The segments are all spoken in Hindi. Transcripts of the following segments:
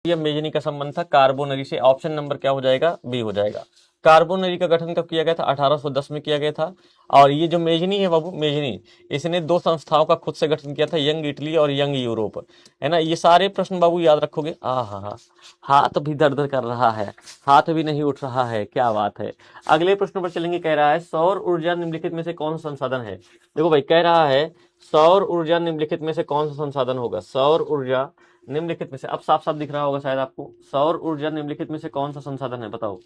या मेजनी का संबंध था कार्बोनरी से। ऑप्शन नंबर क्या हो जाएगा? बी हो जाएगा। कार्बोनरी का गठन कब किया गया था? 1810 में किया गया था। और ये जो मेजनी है बाबू, मेजनी, इसने दो संस्थाओं का खुद से गठन किया था, यंग इटली और यंग यूरोप, है ना। ये सारे प्रश्न बाबू याद रखोगे। हाँ, हाथ भी दर्द कर रहा है, हाथ भी नहीं उठ रहा है, क्या बात है। अगले प्रश्न पर चलेंगे। कह रहा है सौर ऊर्जा निम्नलिखित में से कौन सा संसाधन है? देखो भाई, कह रहा है सौर ऊर्जा निम्नलिखित में से कौन सा संसाधन होगा? सौर ऊर्जा निम्नलिखित में से, अब साफ साफ दिख रहा होगा शायद आपको, सौर ऊर्जा निम्नलिखित में से कौन सा संसाधन है? बताओ।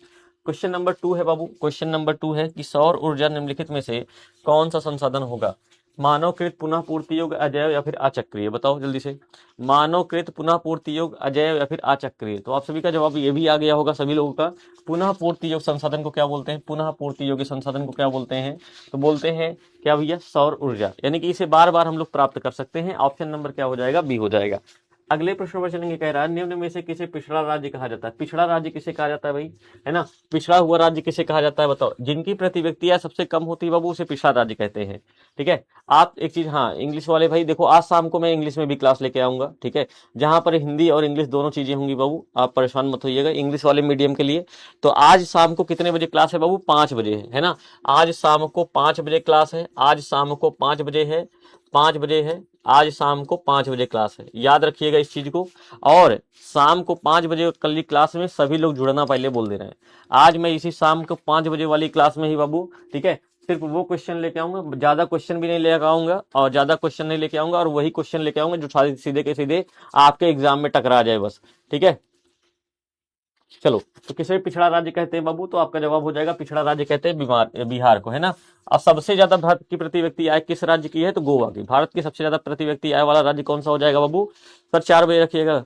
क्वेश्चन नंबर 2 है बाबू, क्वेश्चन नंबर 2 है कि सौर ऊर्जा निम्नलिखित में से कौन सा संसाधन होगा? मानवकृत पुनः पूर्ति योग्य, अजैव या फिर अचक्रीय? बताओ जल्दी से। मानवकृत पुनः पूर्ति योग्य, अजैव या फिर अचक्रीय? तो आप सभी का जवाब ये भी आ गया होगा सभी लोगों का। पुनः पूर्ति योग्य संसाधन को क्या बोलते हैं? पुनः पूर्ति योग्य संसाधन को क्या बोलते हैं? तो बोलते हैं क्या भैया? सौर ऊर्जा। यानी कि इसे बार बार हम लोग प्राप्त कर सकते हैं। ऑप्शन नंबर क्या हो जाएगा? बी हो जाएगा। अगले प्रश्न पर चलेंगे। कह रहा है निम्न में से किसे पिछड़ा राज्य कहा जाता है? पिछड़ा राज्य किसे कहा जाता है भाई? है ना, पिछड़ा हुआ राज्य किसे कहा जाता है? बताओ। जिनकी प्रति व्यक्तियां सबसे कम होती है बाबू, उसे पिछड़ा राज्य कहते हैं। ठीक है। आप एक चीज, हाँ, इंग्लिश वाले भाई देखो, आज शाम को मैं इंग्लिश में भी क्लास लेके आऊंगा, ठीक है, जहां पर हिंदी और इंग्लिश दोनों चीजें होंगी बाबू। आप परेशान मत होइएगा इंग्लिश वाले मीडियम के लिए। तो आज शाम को कितने बजे क्लास है बाबू? 5 बजे है ना। आज शाम को 5 बजे क्लास है। आज शाम को 5 बजे है, 5 बजे है। आज शाम को 5 बजे क्लास है, याद रखिएगा इस चीज को। और शाम को 5 बजे कल की क्लास में सभी लोग जुड़ना पहले बोल दे रहे हैं। आज मैं इसी शाम को 5 बजे वाली क्लास में ही बाबू, ठीक है, सिर्फ वो क्वेश्चन लेके आऊंगा, ज्यादा क्वेश्चन भी नहीं लेके आऊंगा, और ज्यादा क्वेश्चन नहीं लेके आऊंगा, और वही क्वेश्चन लेके आऊंगा जो सीधे के सीधे आपके एग्जाम में टकरा जाए बस। ठीक है, चलो। तो किसे पिछड़ा राज्य कहते हैं बाबू? तो आपका जवाब हो जाएगा पिछड़ा राज्य कहते हैं बिहार को, है ना। अब सबसे ज्यादा भारत की प्रति व्यक्ति आय किस राज्य की है? तो गोवा की। भारत की सबसे ज्यादा प्रति व्यक्ति आय वाला राज्य कौन सा हो जाएगा बाबू? सर 4 बजे रखिएगा,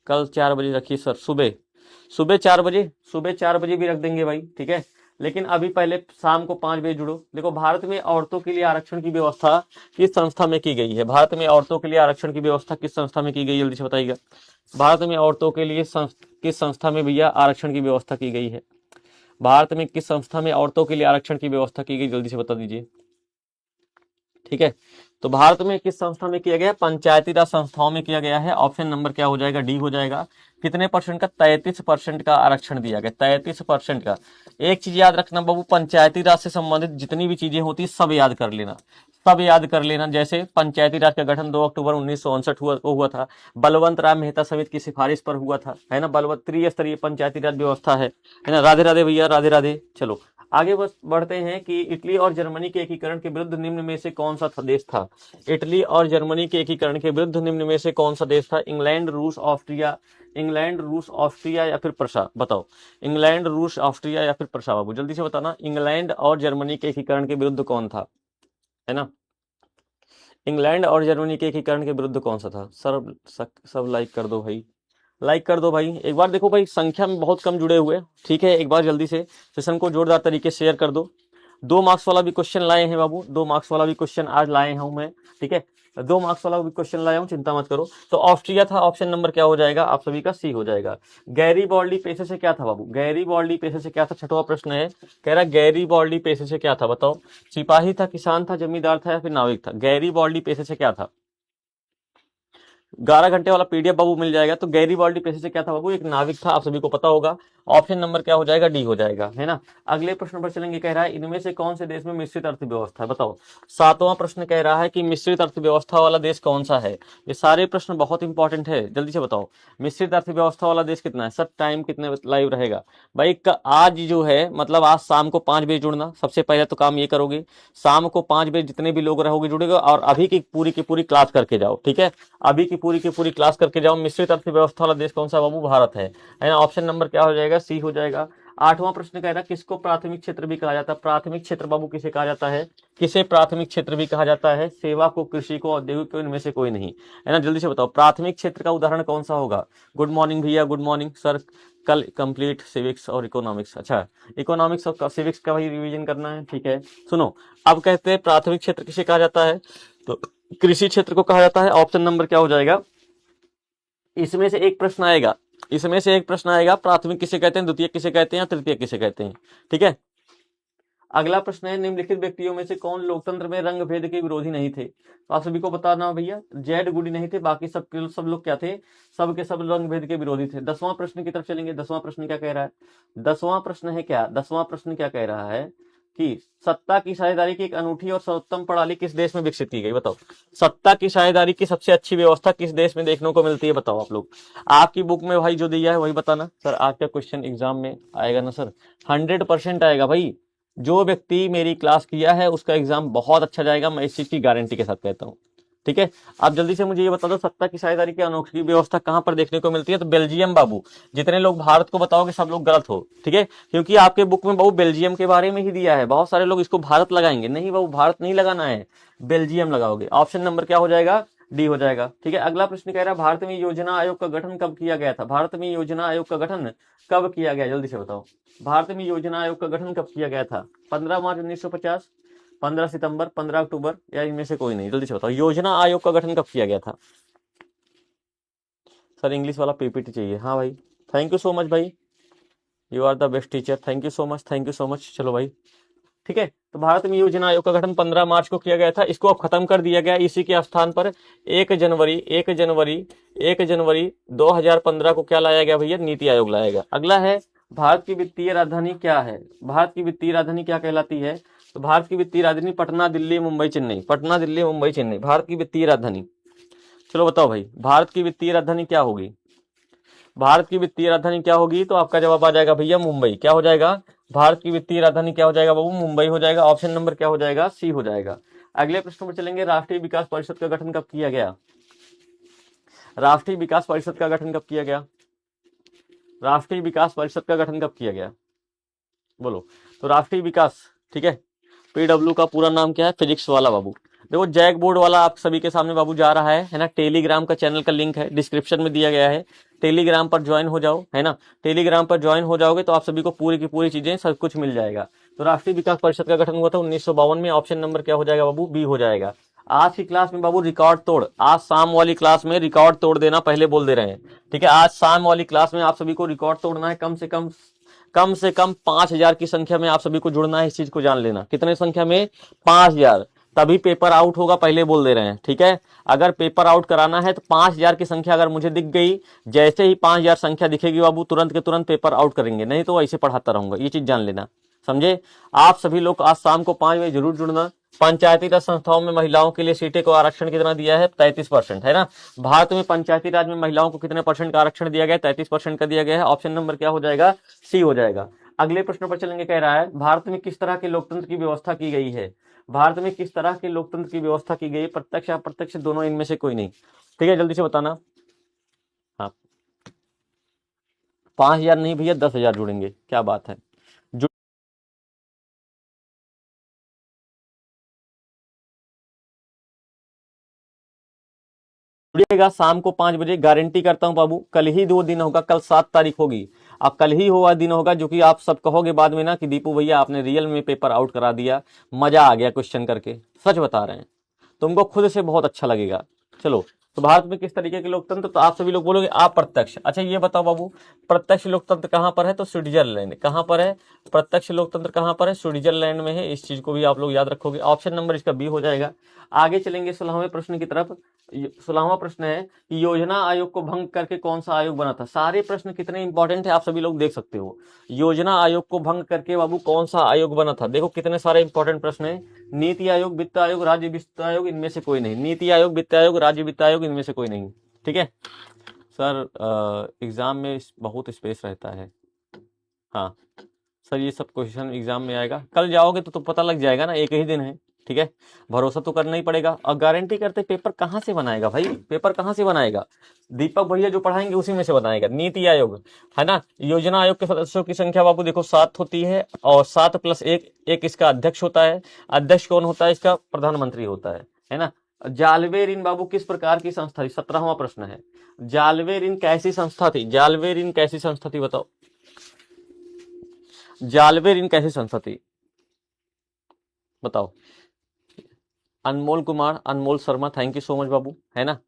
कल 4 बजे रखिए सर, सुबह सुबह 4 बजे, सुबह 4 बजे भी रख देंगे भाई, ठीक है। लेकिन अभी पहले शाम को 5 बजे जुड़ो। देखो, भारत में औरतों के लिए आरक्षण की व्यवस्था किस संस्था में की गई है? भारत में औरतों के लिए आरक्षण की व्यवस्था किस संस्था में की गई है? जल्दी से बताइएगा। भारत में औरतों के लिए किस संस्था में भैया आरक्षण की व्यवस्था की गई है? भारत में किस संस्था में औरतों के लिए आरक्षण की व्यवस्था की गई? जल्दी से बता दीजिए। ठीक है, तो भारत में किस संस्था में किया गया? पंचायती राज संस्थाओं में किया गया है। ऑप्शन नंबर क्या हो जाएगा? डी हो जाएगा। कितने परसेंट का? 33% का आरक्षण दिया गया, 33% का। एक चीज याद रखना बाबू, पंचायती राज से संबंधित जितनी भी चीजें होती है सब याद कर लेना, सब याद कर लेना। जैसे पंचायती राज का गठन 2 अक्टूबर 1959 हुआ था, बलवंत राय मेहता समिति की सिफारिश पर हुआ था, है ना। बलवंत त्रिस्तरीय पंचायती राज व्यवस्था है ना। राधे राधे भैया, राधे राधे। चलो आगे बस बढ़ते हैं कि इटली और जर्मनी के एकीकरण के विरुद्ध निम्न में से कौन सा देश था? इटली और जर्मनी के एकीकरण के विरुद्ध निम्न में से कौन सा देश था? इंग्लैंड, रूस, ऑस्ट्रिया, इंग्लैंड, रूस, ऑस्ट्रिया या फिर प्रशा? बताओ। इंग्लैंड, रूस, ऑस्ट्रिया या फिर प्रशा? बाबू जल्दी से बताना। इंग्लैंड और जर्मनी के एकीकरण के विरुद्ध कौन था, है ना। इंग्लैंड और जर्मनी के एकीकरण के विरुद्ध कौन सा था? सर सब लाइक कर दो भाई, लाइक कर दो भाई। एक बार देखो भाई, संख्या में बहुत कम जुड़े हुए, ठीक है। एक बार जल्दी से सेशन को जोरदार तरीके से शेयर कर दो। 2 मार्क्स वाला भी क्वेश्चन लाए हैं बाबू, 2 मार्क्स वाला भी क्वेश्चन आज लाए हूं मैं, ठीक है। 2 मार्क्स वाला भी क्वेश्चन लाया हूं, चिंता मत करो। तो ऑस्ट्रिया था। ऑप्शन नंबर क्या हो जाएगा आप सभी का? सी हो जाएगा। गैरीबॉल्डी पेशे से क्या था बाबू? गैरीबॉल्डी पेशे से क्या था? छठवां प्रश्न है, कह रहा गैरीबॉल्डी पेशे से क्या था? बताओ। सिपाही था, किसान था, जमींदार था या फिर नाविक था? गैरीबॉल्डी पेशे से क्या था? 11 घंटे वाला पीडीएफ बाबू मिल जाएगा। तो गैरीबाल्डी पेशे से क्या था बाबू? एक नाविक था, आप सभी को पता होगा। ऑप्शन नंबर क्या हो जाएगा? डी हो जाएगा, है ना। अगले प्रश्न पर चलेंगे। कह रहा है इनमें से कौन से देश में मिश्रित अर्थव्यवस्था है? बताओ। 7वां प्रश्न कह रहा है कि मिश्रित अर्थव्यवस्था वाला देश कौन सा है? ये सारे प्रश्न बहुत इंपॉर्टेंट है, जल्दी से बताओ। मिश्रित अर्थव्यवस्था वाला देश कितना है? सर टाइम कितने लाइव रहेगा भाई? आज जो है, मतलब आज शाम को 5 बजे जुड़ना। सबसे पहले तो काम ये करोगे, शाम को 5 बजे जितने भी लोग रहोगे जुड़ेगा, और अभी की पूरी क्लास करके जाओ, ठीक है। अभी की पूरी क्लास करके जाओ। मिश्रित अर्थव्यवस्था वाला देश कौन सा बाबू? भारत है ना। ऑप्शन नंबर क्या हो जाएगा? सी हो जाएगा। 8वां प्रश्न कह रहा है किसको प्राथमिक क्षेत्र भी कहा जाता है? प्राथमिक क्षेत्र बाबू किसे कहा जाता है? किसे प्राथमिक क्षेत्र भी कहा जाता है? सेवा को, कृषि को, औद्योगिक को, इनमें से कोई नहीं, है ना। जल्दी से बताओ प्राथमिक क्षेत्र का उदाहरण कौन सा होगा? गुड मॉर्निंग भैया, गुड मॉर्निंग सर। कल कंप्लीट सिविक्स और इकोनॉमिक्स, अच्छा इकोनॉमिक्स और सिविक्स का भी रिवीजन करना है, ठीक है। सुनो, अब कहते हैं प्राथमिक क्षेत्र किसे कहा जाता है? तो कृषि क्षेत्र को कहा जाता है। ऑप्शन नंबर क्या हो जाएगा? इसमें से एक प्रश्न आएगा, इसमें से एक प्रश्न आएगा, प्राथमिक किसे कहते हैं, द्वितीय किसे कहते हैं, तृतीय किसे कहते हैं, ठीक है। अगला प्रश्न है, निम्नलिखित व्यक्तियों में से कौन लोकतंत्र में रंग भेद के विरोधी नहीं थे? तो आप सभी को बताना भैया, जेड गुडी नहीं थे, बाकी सब लोग क्या थे, सब के सब रंग भेद के विरोधी थे। 10वां प्रश्न की तरफ चलेंगे। 10वां प्रश्न क्या कह रहा है? 10वां प्रश्न है क्या, 10वां प्रश्न क्या कह रहा है कि सत्ता की साझेदारी की एक अनूठी और सर्वोत्तम प्रणाली किस देश में विकसित की गई? बताओ, सत्ता की साझेदारी की सबसे अच्छी व्यवस्था किस देश में देखने को मिलती है? बताओ आप लोग, आपकी बुक में भाई जो दिया है वही बताना। सर आज का क्वेश्चन एग्जाम में आएगा ना सर? 100% आएगा भाई। जो व्यक्ति मेरी क्लास किया है उसका एग्जाम बहुत अच्छा जाएगा, मैं इस चीज की गारंटी के साथ कहता हूँ। ठीक है, आप जल्दी से मुझे ये बता दो, सत्ता की साझेदारी की अनोखी व्यवस्था कहां पर देखने को मिलती है? तो बेल्जियम बाबू। जितने लोग भारत को बताओगे सब लोग गलत हो, ठीक है, क्योंकि आपके बुक में बाबू बेल्जियम के बारे में ही दिया है। बहुत सारे लोग इसको भारत लगाएंगे, नहीं बाबू भारत नहीं लगाना है, बेल्जियम लगाओगे। ऑप्शन नंबर क्या हो जाएगा? डी हो जाएगा। ठीक है, अगला प्रश्न कह रहा है, भारत में योजना आयोग का गठन कब किया गया था? भारत में योजना आयोग का गठन कब किया गया, जल्दी से बताओ। भारत में योजना आयोग का गठन कब किया गया था? 15 मार्च 1950, 15 सितंबर, 15 अक्टूबर, या इनमें से कोई नहीं? जल्दी से बताओ, योजना आयोग का गठन कब किया गया था? सर इंग्लिश वाला पीपीटी चाहिए। हाँ भाई, थैंक यू सो मच भाई, you are the best teacher, thank you so much, thank you so much. चलो भाई, ठीक है, तो भारत में योजना आयोग का गठन 15 मार्च को किया गया था। इसको अब खत्म कर दिया गया। इसी के स्थान पर 1 जनवरी 2015 को क्या लाया गया भैया? नीति आयोग लाया गया। अगला है, भारत की वित्तीय राजधानी क्या है? भारत की वित्तीय राजधानी क्या कहलाती है? तो भारत की वित्तीय राजधानी पटना, दिल्ली, मुंबई, चेन्नई। पटना, दिल्ली, मुंबई, चेन्नई, भारत की वित्तीय राजधानी। चलो बताओ भाई, भारत की वित्तीय राजधानी क्या होगी? भारत की वित्तीय राजधानी क्या होगी? तो आपका जवाब आ जाएगा भैया मुंबई। क्या हो जाएगा? भारत की वित्तीय राजधानी क्या हो जाएगा बाबू? मुंबई हो जाएगा। ऑप्शन नंबर क्या हो जाएगा? सी हो जाएगा। अगले प्रश्न पर चलेंगे, राष्ट्रीय विकास परिषद का गठन कब किया गया? राष्ट्रीय विकास परिषद का गठन कब किया गया? राष्ट्रीय विकास परिषद का गठन कब किया गया? बोलो। तो राष्ट्रीय विकास, ठीक है, पीडब्ल्यू का पूरा नाम क्या है? फिजिक्स वाला बाबू। देखो जैक बोर्ड वाला आप सभी के सामने बाबू जा रहा है ना? टेलीग्राम का चैनल का लिंक है, डिस्क्रिप्शन में दिया गया है, टेलीग्राम पर ज्वाइन हो जाओ, है ना? टेलीग्राम पर ज्वाइन हो जाओगे तो आप सभी को पूरी की पूरी चीजें सब कुछ मिल जाएगा। तो राष्ट्रीय विकास परिषद का गठन हुआ था 1952 में। ऑप्शन नंबर क्या हो जाएगा बाबू? बी हो जाएगा। आज की क्लास में बाबू रिकॉर्ड तोड़, आज शाम वाली क्लास में रिकॉर्ड तोड़ देना, पहले बोल दे रहे हैं, ठीक है? आज शाम वाली क्लास में आप सभी को रिकॉर्ड तोड़ना है। कम से कम 5000 की संख्या में आप सभी को जुड़ना है। इस चीज को जान लेना, कितने संख्या में? 5000। तभी पेपर आउट होगा, पहले बोल दे रहे हैं, ठीक है? अगर पेपर आउट कराना है तो 5000 की संख्या अगर मुझे दिख गई, जैसे ही 5000 संख्या दिखेगी बाबू, तुरंत के तुरंत पेपर आउट करेंगे, नहीं तो ऐसे पढ़ाता रहूंगा। ये चीज जान लेना, समझे? आप सभी लोग आज शाम को 5 बजे जरूर जुड़ना। पंचायती राज संस्थाओं में महिलाओं के लिए सीटें को आरक्षण कितना दिया है? 33%, है ना? भारत में पंचायती राज में महिलाओं को कितने परसेंट का आरक्षण दिया गया? 33% का दिया गया है। ऑप्शन नंबर क्या हो जाएगा? सी हो जाएगा। अगले प्रश्न पर चलेंगे, कह रहा है, भारत में किस तरह के लोकतंत्र की व्यवस्था की गई है? भारत में किस तरह के लोकतंत्र की व्यवस्था की गई? प्रत्यक्ष अप्रत्यक्ष दोनों, इनमें से कोई नहीं? ठीक है, जल्दी से बताना। हाँ, 5000 नहीं भैया, 10,000 जुड़ेंगे। क्या बात है, जुड़िएगा शाम को 5 बजे, गारंटी करता हूं बाबू। कल ही 2 दिन होगा, कल 7 तारीख होगी। अब कल ही हुआ दिन होगा जो कि आप सब कहोगे बाद में ना कि दीपू भैया आपने रियल में पेपर आउट करा दिया, मजा आ गया क्वेश्चन करके। सच बता रहे हैं, तुमको खुद से बहुत अच्छा लगेगा। चलो, तो भारत में किस तरीके के लोकतंत्र? तो आप सभी लोग बोलोगे अप्रत्यक्ष। अच्छा ये बताओ बाबू, प्रत्यक्ष लोकतंत्र कहां पर है? तो स्विट्जरलैंड। कहां पर है प्रत्यक्ष लोकतंत्र? कहां पर है? स्विट्जरलैंड में है। इस चीज को भी आप लोग याद रखोगे। ऑप्शन नंबर इसका बी हो जाएगा। आगे चलेंगे 16वें प्रश्न की तरफ। 16वां प्रश्न है कि योजना आयोग को भंग करके कौन सा आयोग बना था? सारे प्रश्न कितने इंपॉर्टेंट है आप सभी लोग देख सकते हो। योजना आयोग को भंग करके बाबू कौन सा आयोग बना था? देखो कितने सारे इंपॉर्टेंट प्रश्न है। नीति आयोग, वित्त आयोग, राज्य वित्त आयोग, इनमें से कोई नहीं। नीति आयोग, वित्त आयोग, राज्य वित्त आयोग, इनमें से कोई नहीं। ठीक है सर, एग्जाम में बहुत स्पेस रहता है। हाँ सर, ये सब क्वेश्चन एग्जाम में आएगा। कल जाओगे तो पता लग जाएगा ना, एक ही दिन है, ठीक है? भरोसा तो करना ही पड़ेगा। और गारंटी करते पेपर कहाँ से बनाएगा भाई? पेपर कहाँ से बनाएगा? दीपक भैया जो पढ़ाएंगे उसी में से बनाएगा। नीति आयोग, है ना? योजना आयोग के सदस्यों की संख्या बाबू देखो 7 होती है, और 7 + 1, एक इसका अध्यक्ष होता है। अध्यक्ष कौन होता है इसका? प्रधानमंत्री होता है ना? जालवे ऋण बाबू किस प्रकार की संस्था थी? 17वां प्रश्न है, जालवे ऋण कैसी संस्था थी? जालवे ऋण कैसी संस्था थी बताओ? जालवे ऋण कैसी संस्था थी बताओ? Anmol Kumar, Anmol Sharma, thank you so much बाबू, है ना?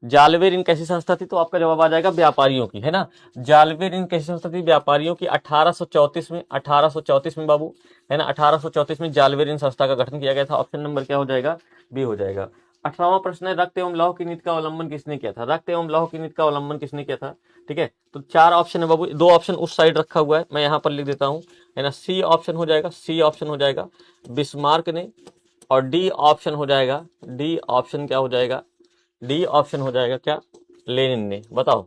जालवेर कैसी संस्था थी, तो आपका जवाब आ जाएगा व्यापारियों की, है ना। जालवेर कैसी संस्था थी, व्यापारियों की। 1834 में बाबू, है ना, 1834 में जालवेर संस्था का गठन किया गया था। ऑप्शन नंबर क्या हो जाएगा, बी हो जाएगा। 18वां प्रश्न है, रक्त एवं लौह की नीति का अवलंबन किसने किया था। रक्त एवं लौह की नीति का अवलंबन किसने किया था, ठीक है। तो 4 ऑप्शन है बाबू, 2 ऑप्शन उस साइड रखा हुआ है, मैं यहाँ पर लिख देता हूँ, है ना। सी ऑप्शन हो जाएगा, सी ऑप्शन हो जाएगा बिस्मार्क ने, और डी ऑप्शन हो जाएगा, डी ऑप्शन क्या हो जाएगा, डी ऑप्शन हो जाएगा क्या, लेनिन ने। बताओ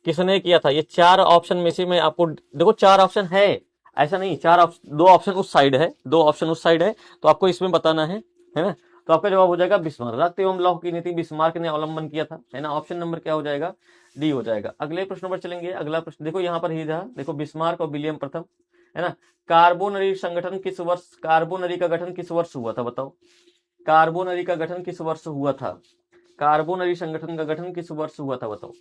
किसने किया था। ये 4 ऑप्शन में से मैं आपको, देखो 4 ऑप्शन है, ऐसा नहीं, 4 ऑप्शन, 2 ऑप्शन उस साइड है, 2 ऑप्शन उस साइड है, तो आपको इसमें बताना है ना। तो आपका जवाब हो जाएगा बिस्मार्क। रक्त एवं लौह की नीति बिस्मार्क ने अवलंबन किया था, है ना। ऑप्शन नंबर क्या हो जाएगा, डी हो जाएगा। अगले प्रश्न पर चलेंगे। अगला प्रश्न देखो, यहाँ पर ही था, देखो बिस्मार्क और विलियम प्रथम, है ना। कार्बोनरी संगठन किस वर्ष, कार्बोनरी का गठन किस वर्ष हुआ था, बताओ। कार्बोनरी का गठन किस वर्ष हुआ था, कार्बोनरी संगठन का गठन किस वर्ष हुआ था, बताओ।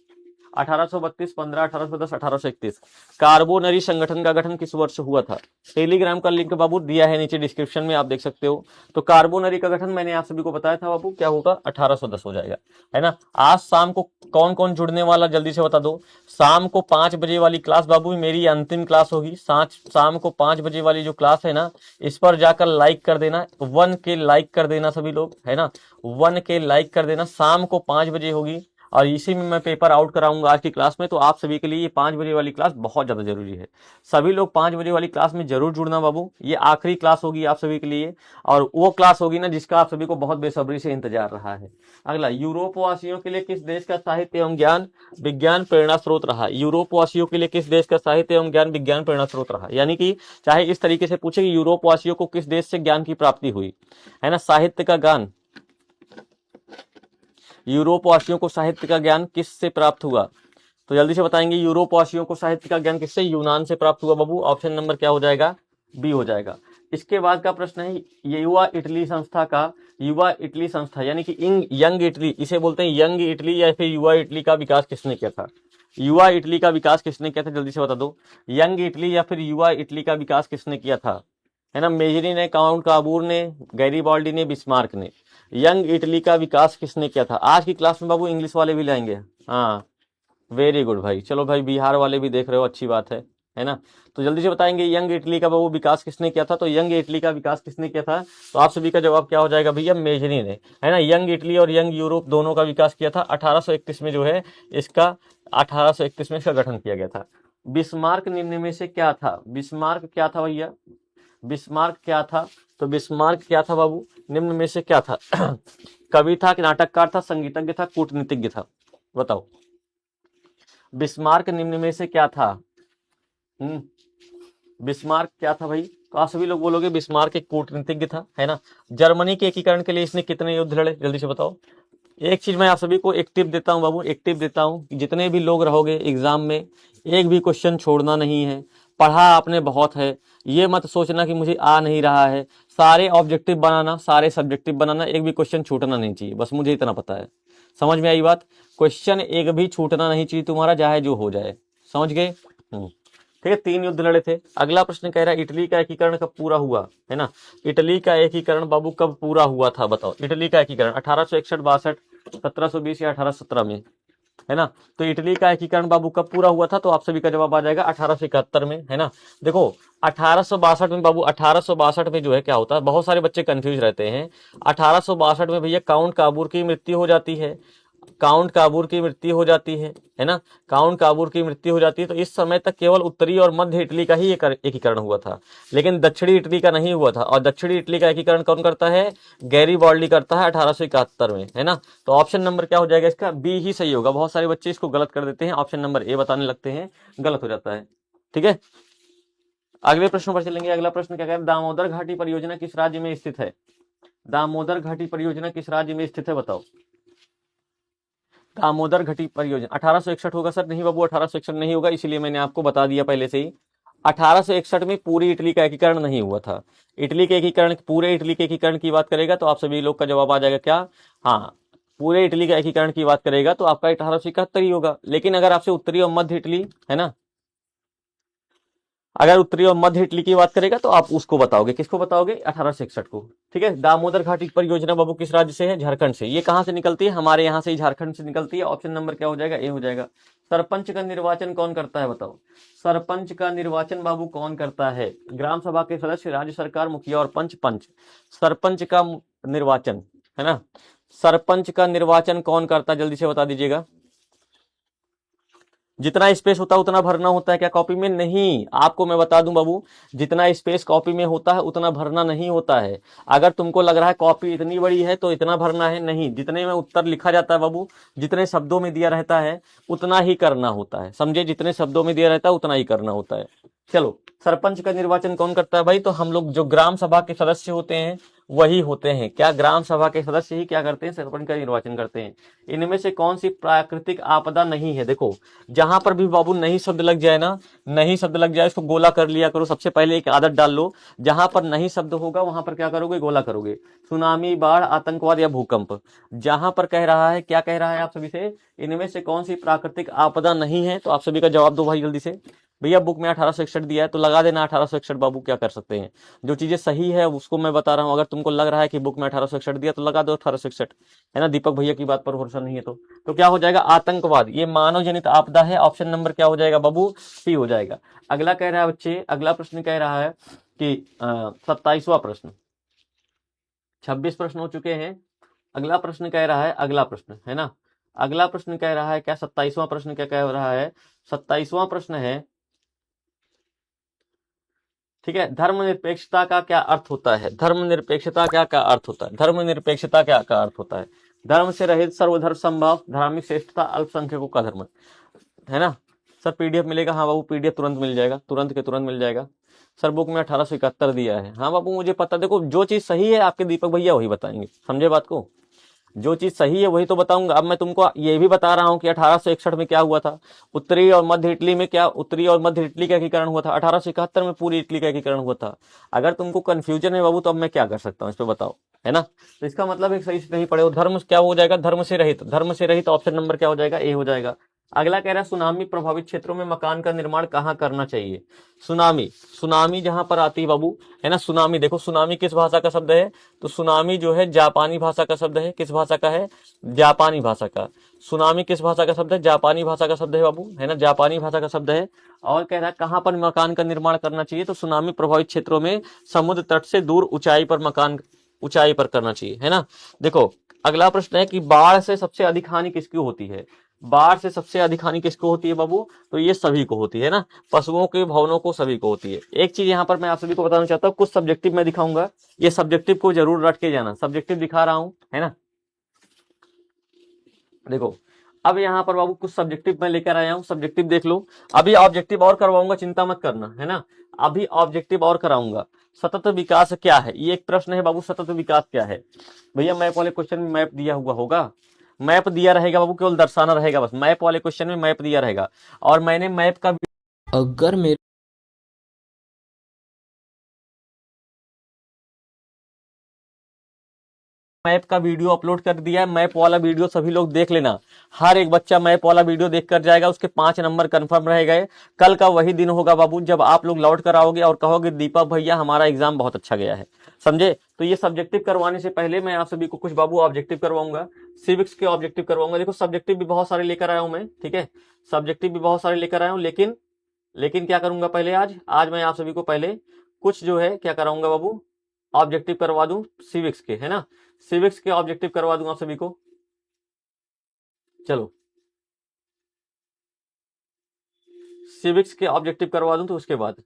1832, 15, 1810, 1831। कार्बोनरी संगठन का गठन किस वर्ष हुआ था। टेलीग्राम का लिंक बाबू दिया है नीचे डिस्क्रिप्शन में, आप देख सकते हो। तो कार्बोनरी का गठन मैंने आप सभी को बताया था बाबू, क्या होगा, 1810 हो जाएगा, है ना। आज शाम को कौन कौन जुड़ने वाला, जल्दी से बता दो। शाम को 5 बजे वाली क्लास बाबू मेरी अंतिम क्लास होगी। शाम को 5 बजे वाली जो क्लास है ना, इस पर जाकर लाइक कर देना, 1K लाइक कर देना सभी लोग, है ना। 1K लाइक कर देना, शाम को 5 बजे होगी, और इसी में मैं पेपर आउट कराऊंगा आज की क्लास में। तो आप सभी के लिए ये 5 बजे वाली क्लास बहुत ज़्यादा जरूरी है। सभी लोग 5 बजे वाली क्लास में जरूर जुड़ना बाबू, ये आखिरी क्लास होगी आप सभी के लिए, और वो क्लास होगी ना जिसका आप सभी को बहुत बेसब्री से इंतजार रहा है। अगला, यूरोप वासियों के लिए किस देश का साहित्य एवं ज्ञान विज्ञान प्रेरणा स्रोत रहा। यूरोप वासियों के लिए किस देश का साहित्य एवं ज्ञान विज्ञान प्रेरणा स्रोत रहा, यानी कि चाहे इस तरीके से पूछे कि यूरोप वासियों को किस देश से ज्ञान की प्राप्ति हुई, है ना। साहित्य का ज्ञान, यूरोप वासियों को साहित्य का ज्ञान किससे प्राप्त हुआ, तो जल्दी से बताएंगे। यूरोप वासियों को साहित्य का ज्ञान किससे, यूनान से प्राप्त हुआ बाबू। ऑप्शन नंबर क्या हो जाएगा, बी हो जाएगा। इसके बाद का प्रश्न है, युवा इटली संस्था का, युवा इटली संस्था यानी कि यंग इटली, इसे बोलते हैं यंग इटली या फिर युवा इटली का विकास किसने किया था। युवा इटली का विकास किसने किया था, जल्दी से बता दो। यंग इटली या फिर युवा इटली का विकास किसने किया था, है ना। मेजरी ने, काउंट काबूर ने, गैरीबाल्डी ने, बिस्मार्क ने। यंग इटली का विकास किसने किया था। आज की क्लास में बाबू इंग्लिश वाले भी लाएंगे, हाँ वेरी गुड भाई, चलो भाई बिहार वाले भी देख रहे हो, अच्छी बात है ना। तो जल्दी से बताएंगे यंग इटली का बाबू विकास किसने किया था। तो यंग इटली का विकास किसने किया था, तो आप सभी का जवाब क्या हो जाएगा भैया, मेजरी ने, है ना। यंग इटली और यंग यूरोप दोनों का विकास किया था। 1831 में जो है इसका, 1831 में इसका गठन किया गया था। बिस्मार्क निम्न में से क्या था, बिस्मार्क क्या था भैया, बिस्मार्क क्या था, तो बिस्मार्क क्या था बाबू, निम्न में से क्या था। कवि था, नाटककार था, संगीतज्ञ था, कूटनीतिज्ञ था, बताओ। बिस्मार्क निम्न में से क्या था, बिस्मार्क क्या था भाई, तो आप सभी लोग बोलोगे बिस्मार्क एक कूटनीतिज्ञ था, है ना। जर्मनी के एकीकरण के लिए इसने कितने युद्ध लड़े, जल्दी से बताओ। एक चीज मैं आप सभी को एक टिप देता हूँ बाबू, एक टिप देता हूँ कि जितने भी लोग रहोगे एग्जाम में, एक भी क्वेश्चन छोड़ना नहीं है। पढ़ा आपने बहुत है, ये मत सोचना कि मुझे आ नहीं रहा है। सारे ऑब्जेक्टिव बनाना, सारे सब्जेक्टिव बनाना, एक भी क्वेश्चन छूटना नहीं चाहिए, बस मुझे इतना पता है। समझ में आई बात, क्वेश्चन एक भी छूटना नहीं चाहिए तुम्हारा, चाहे जो हो जाए, समझ गए। ठीक है, 3 युद्ध लड़े थे। अगला प्रश्न कह रहा है इटली का एकीकरण कब पूरा हुआ, है ना। इटली का एकीकरण बाबू कब पूरा हुआ था, बताओ। इटली का एकीकरण 1861, 62, 1720 या 1817 में, है ना। तो इटली का एकीकरण बाबू कब पूरा हुआ था, तो आप सभी का जवाब आ जाएगा 1871 में, है ना। देखो 1862 में बाबू, 1862 में जो है क्या होता है, बहुत सारे बच्चे कंफ्यूज रहते हैं। 1862 में भैया काउंट काबूर की मृत्यु हो जाती है, काउंट काबूर की मृत्यु हो जाती है ना। काउंट काबूर की मृत्यु हो जाती है, तो इस समय तक केवल उत्तरी और मध्य इटली का ही एकीकरण हुआ था, लेकिन दक्षिणी इटली का नहीं हुआ था। और दक्षिणी इटली का एकीकरण कौन करता है, गैरीबाल्डी करता है 1871 में, है ना। तो ऑप्शन नंबर क्या हो जाएगा इसका, बी ही सही होगा। बहुत सारे बच्चे इसको गलत कर देते हैं, ऑप्शन नंबर ए बताने लगते हैं, गलत हो जाता है, ठीक है। अगले प्रश्न पर चलेंगे। अगला प्रश्न क्या कह रहा है, दामोदर घाटी परियोजना किस राज्य में स्थित है। दामोदर घाटी परियोजना किस राज्य में स्थित है, बताओ। दामोदर घाटी परियोजना 1861 होगा सर, नहीं बाबू 1861 नहीं होगा, इसीलिए मैंने आपको बता दिया पहले से ही। 1861 में पूरी इटली का एकीकरण नहीं हुआ था। इटली के एकीकरण, पूरे इटली के एकीकरण की बात करेगा तो आप सभी लोग का जवाब आ जाएगा क्या, हाँ पूरे इटली का एकीकरण की बात करेगा तो आपका 1871 ही होगा। लेकिन अगर आपसे उत्तरी और मध्य इटली, है ना, अगर उत्तरी और मध्य इटली की बात करेगा तो आप उसको बताओगे, किसको बताओगे, 1861 को। ठीक है, दामोदर घाटी परियोजना बाबू किस राज्य से है, झारखंड से। ये कहाँ से निकलती है, हमारे यहाँ से ही, झारखंड से निकलती है। ऑप्शन नंबर क्या हो जाएगा, ए हो जाएगा। सरपंच का निर्वाचन कौन करता है, बताओ। सरपंच का निर्वाचन बाबू कौन करता है, ग्राम सभा के सदस्य, राज्य सरकार, मुखिया और पंच। पंच सरपंच का निर्वाचन, है ना। सरपंच का निर्वाचन कौन करता है, जल्दी से बता दीजिएगा। जितना स्पेस होता है उतना भरना होता है क्या कॉपी में, नहीं। आपको मैं बता दूं बाबू, जितना स्पेस कॉपी में होता है उतना भरना नहीं होता है। अगर तुमको लग रहा है कॉपी इतनी बड़ी है तो इतना भरना है, नहीं। जितने में उत्तर लिखा जाता है बाबू, जितने शब्दों में दिया रहता है उतना ही करना होता है, समझे। जितने शब्दों में दिया रहता है उतना ही करना होता है। चलो, सरपंच का निर्वाचन कौन करता है भाई, तो हम लोग जो ग्राम सभा के सदस्य होते हैं वही होते हैं। क्या ग्राम सभा के सदस्य ही क्या करते हैं, सरपंच का निर्वाचन करते हैं। इनमें से कौन सी प्राकृतिक आपदा नहीं है, देखो जहां पर भी बाबू नहीं शब्द लग जाए ना, नहीं शब्द लग जाए, उसको गोला कर लिया करो। सबसे पहले एक आदत डाल लो, जहां पर नहीं शब्द होगा वहां पर क्या करोगे, गोला करोगे। सुनामी, बाढ़, आतंकवाद या भूकंप, जहां पर कह रहा है, क्या कह रहा है आप सभी से, इनमें से कौन सी प्राकृतिक आपदा नहीं है, तो आप सभी का जवाब दो भाई जल्दी से। भैया बुक में 1861 दिया है तो लगा देना 1861 बाबू, क्या कर सकते हैं। जो चीजें सही है उसको मैं बता रहा हूं, अगर तुमको लग रहा है कि बुक में 1861 दिया तो लगा दो 1861, है ना। दीपक भैया की बात पर भरोसा नहीं है तो क्या हो जाएगा, आतंकवाद। ये मानव जनित आपदा है। ऑप्शन नंबर क्या हो जाएगा बाबू, सी हो जाएगा। अगला कह रहा है बच्चे, अगला प्रश्न कह रहा है कि 27वां प्रश्न, 26 प्रश्न हो चुके हैं। अगला प्रश्न कह रहा है, अगला प्रश्न है ना, अगला प्रश्न कह रहा है क्या, 27वां प्रश्न क्या कह रहा है, 27वां प्रश्न है, ठीक है। धर्मनिरपेक्षता का क्या अर्थ होता है, धर्मनिरपेक्षता क्या क्या अर्थ होता है, धर्मनिरपेक्षता क्या क्या अर्थ होता है। धर्म से रहित, सर्वधर्म संभव, धार्मिक श्रेष्ठता, अल्पसंख्यकों का धर्म, है ना। सर पीडीएफ मिलेगा, हाँ बाबू पीडीएफ तुरंत मिल जाएगा, तुरंत के तुरंत मिल जाएगा। सर बुक में 1871 दिया है, हाँ बाबू मुझे पता। देखो जो चीज सही है आपके दीपक भैया वही बताएंगे, समझे बात को। जो चीज सही है वही तो बताऊंगा। अब मैं तुमको ये भी बता रहा हूं कि 1861 में क्या हुआ था, उत्तरी और मध्य इटली में क्या, उत्तरी और मध्य इटली का एकीकरण हुआ था। 1871 में पूरी इटली का एकीकरण हुआ था। अगर तुमको कंफ्यूजन है बाबू तो अब मैं क्या कर सकता हूँ इस पे बताओ, है ना। तो इसका मतलब एक सही से नहीं पढ़े हो। धर्म क्या हो जाएगा, धर्म से रहित, धर्म से रहित ऑप्शन नंबर क्या हो जाएगा, ए हो जाएगा। अगला कह रहा है सुनामी प्रभावित क्षेत्रों में मकान का निर्माण कहाँ करना चाहिए। सुनामी, सुनामी जहां पर आती है बाबू, है ना। सुनामी देखो, सुनामी किस भाषा का शब्द है, तो सुनामी जो है जापानी भाषा का शब्द है। किस भाषा का है, जापानी भाषा का। सुनामी किस भाषा का शब्द है, जापानी भाषा का शब्द है बाबू, है ना, जापानी भाषा का शब्द है। और कह रहा है कहां पर मकान का निर्माण करना चाहिए, तो सुनामी प्रभावित क्षेत्रों में समुद्र तट से दूर ऊंचाई पर मकान, ऊंचाई पर करना चाहिए, है ना। देखो अगला प्रश्न है कि बाढ़ से सबसे अधिक हानि किसकी होती है। बाढ़ से सबसे अधिक हानि किसको होती है बाबू, तो ये सभी को होती है ना, पशुओं के, भवनों को, सभी को होती है। एक चीज यहाँ पर मैं आप सभी को बताना चाहता हूँ, कुछ सब्जेक्टिव मैं दिखाऊंगा, ये सब्जेक्टिव को जरूर रट के जाना। सब्जेक्टिव दिखा रहा हूं, है ना। देखो अब यहाँ पर बाबू कुछ सब्जेक्टिव मैं लेकर आया हूँ, सब्जेक्टिव देख लो। अभी ऑब्जेक्टिव और करवाऊंगा, चिंता मत करना, है ना। अभी ऑब्जेक्टिव और कराऊंगा। सतत विकास क्या है, ये एक प्रश्न है बाबू, सतत विकास क्या है। भैया मैप वाले क्वेश्चन में मैप दिया हुआ होगा, मैप दिया रहेगा बाबू, केवल दर्शाना रहेगा बस। मैप वाले क्वेश्चन में मैप दिया रहेगा, और मैंने मैप का अगर मेरे मैप का वीडियो अपलोड कर दिया है। मैप वाला वीडियो सभी लोग देख लेना, हर एक बच्चा मैप वाला वीडियो देख कर जाएगा, उसके 5 नंबर कंफर्म रह गए। कल का वही दिन होगा बाबू जब आप लोग लौट कर आओगे और कहोगे दीपक भैया हमारा एग्जाम बहुत अच्छा गया है, समझे। तो ये सब्जेक्टिव करवाने से पहले मैं आप सभी को कुछ बाबू ऑब्जेक्टिव करवाऊंगा, सिविक्स के ऑब्जेक्टिव करवाऊंगा। देखो सब्जेक्टिव भी बहुत सारे लेकर आया हूं मैं, ठीक है, सब्जेक्टिव भी बहुत सारे लेकर आया हूं, लेकिन क्या करूंगा पहले, आज मैं आप सभी को पहले कुछ जो है क्या कराऊंगा बाबू, ऑब्जेक्टिव करवा दूं सिविक्स के, है ना। सिविक्स के ऑब्जेक्टिव करवा दूंगा आप सभी को। चलो सिविक्स के ऑब्जेक्टिव करवा दूं तो उसके बाद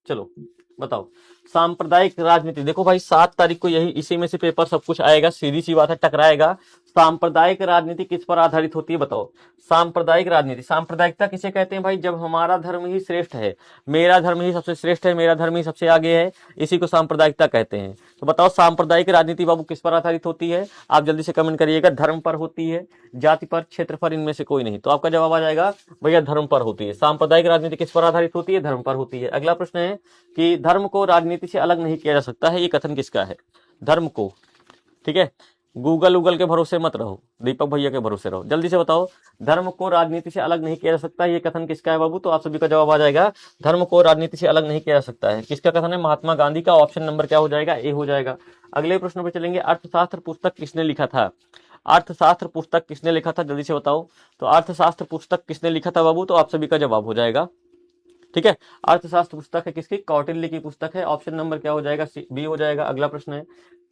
चलो बताओ। सांप्रदायिक राजनीति, देखो भाई 7 तारीख को यही इसी में से पेपर सब कुछ आएगा, सीधी सी बात है, टकराएगा। सांप्रदायिक राजनीति किस पर आधारित होती है बताओ। सांप्रदायिक राजनीति, सांप्रदायिकता किसे कहते हैं भाई, जब हमारा धर्म ही श्रेष्ठ है, मेरा धर्म ही सबसे श्रेष्ठ है, मेरा धर्म ही सबसे आगे है, इसी को सांप्रदायिकता कहते हैं। तो बताओ सांप्रदायिक राजनीति बाबू किस पर आधारित होती है, आप जल्दी से कमेंट करिएगा। धर्म पर होती है, जाति पर, क्षेत्र पर, इनमें से कोई नहीं। तो आपका जवाब आ जाएगा भैया धर्म पर होती है। सांप्रदायिक राजनीति किस पर आधारित होती है, धर्म पर होती है। अगला प्रश्न है कि धर्म को राजनीति से अलग नहीं किया जा सकता है, ये कथन किसका है, धर्म को, ठीक है। गूगल उगल के भरोसे मत रहो, दीपक भैया के भरोसे रहो। जल्दी से बताओ, धर्म को राजनीति से अलग नहीं किया जा सकता, ये कथन किसका है बाबू? तो आप सभी का जवाब आ जाएगा, धर्म को राजनीति से अलग नहीं किया जा सकता है। किसका कथन है? महात्मा गांधी का। ऑप्शन नंबर क्या हो जाएगा? ए हो जाएगा। अगले प्रश्न पर चलेंगे, अर्थशास्त्र पुस्तक किसने लिखा था? अर्थशास्त्र पुस्तक किसने लिखा था? जल्दी से बताओ। तो अर्थशास्त्र पुस्तक किसने लिखा था बाबू? तो आप सभी का जवाब हो जाएगा, ठीक है। अर्थशास्त्र पुस्तक है किसकी? कौटिल्य की पुस्तक है। ऑप्शन नंबर क्या हो जाएगा? बी हो जाएगा। अगला प्रश्न है,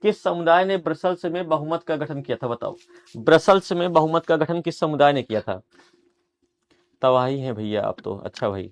किस समुदाय ने ब्रसल्स में बहुमत का गठन किया था? बताओ, ब्रसल्स में बहुमत का गठन किस समुदाय ने किया था? तबाही है भैया आप तो। अच्छा भाई,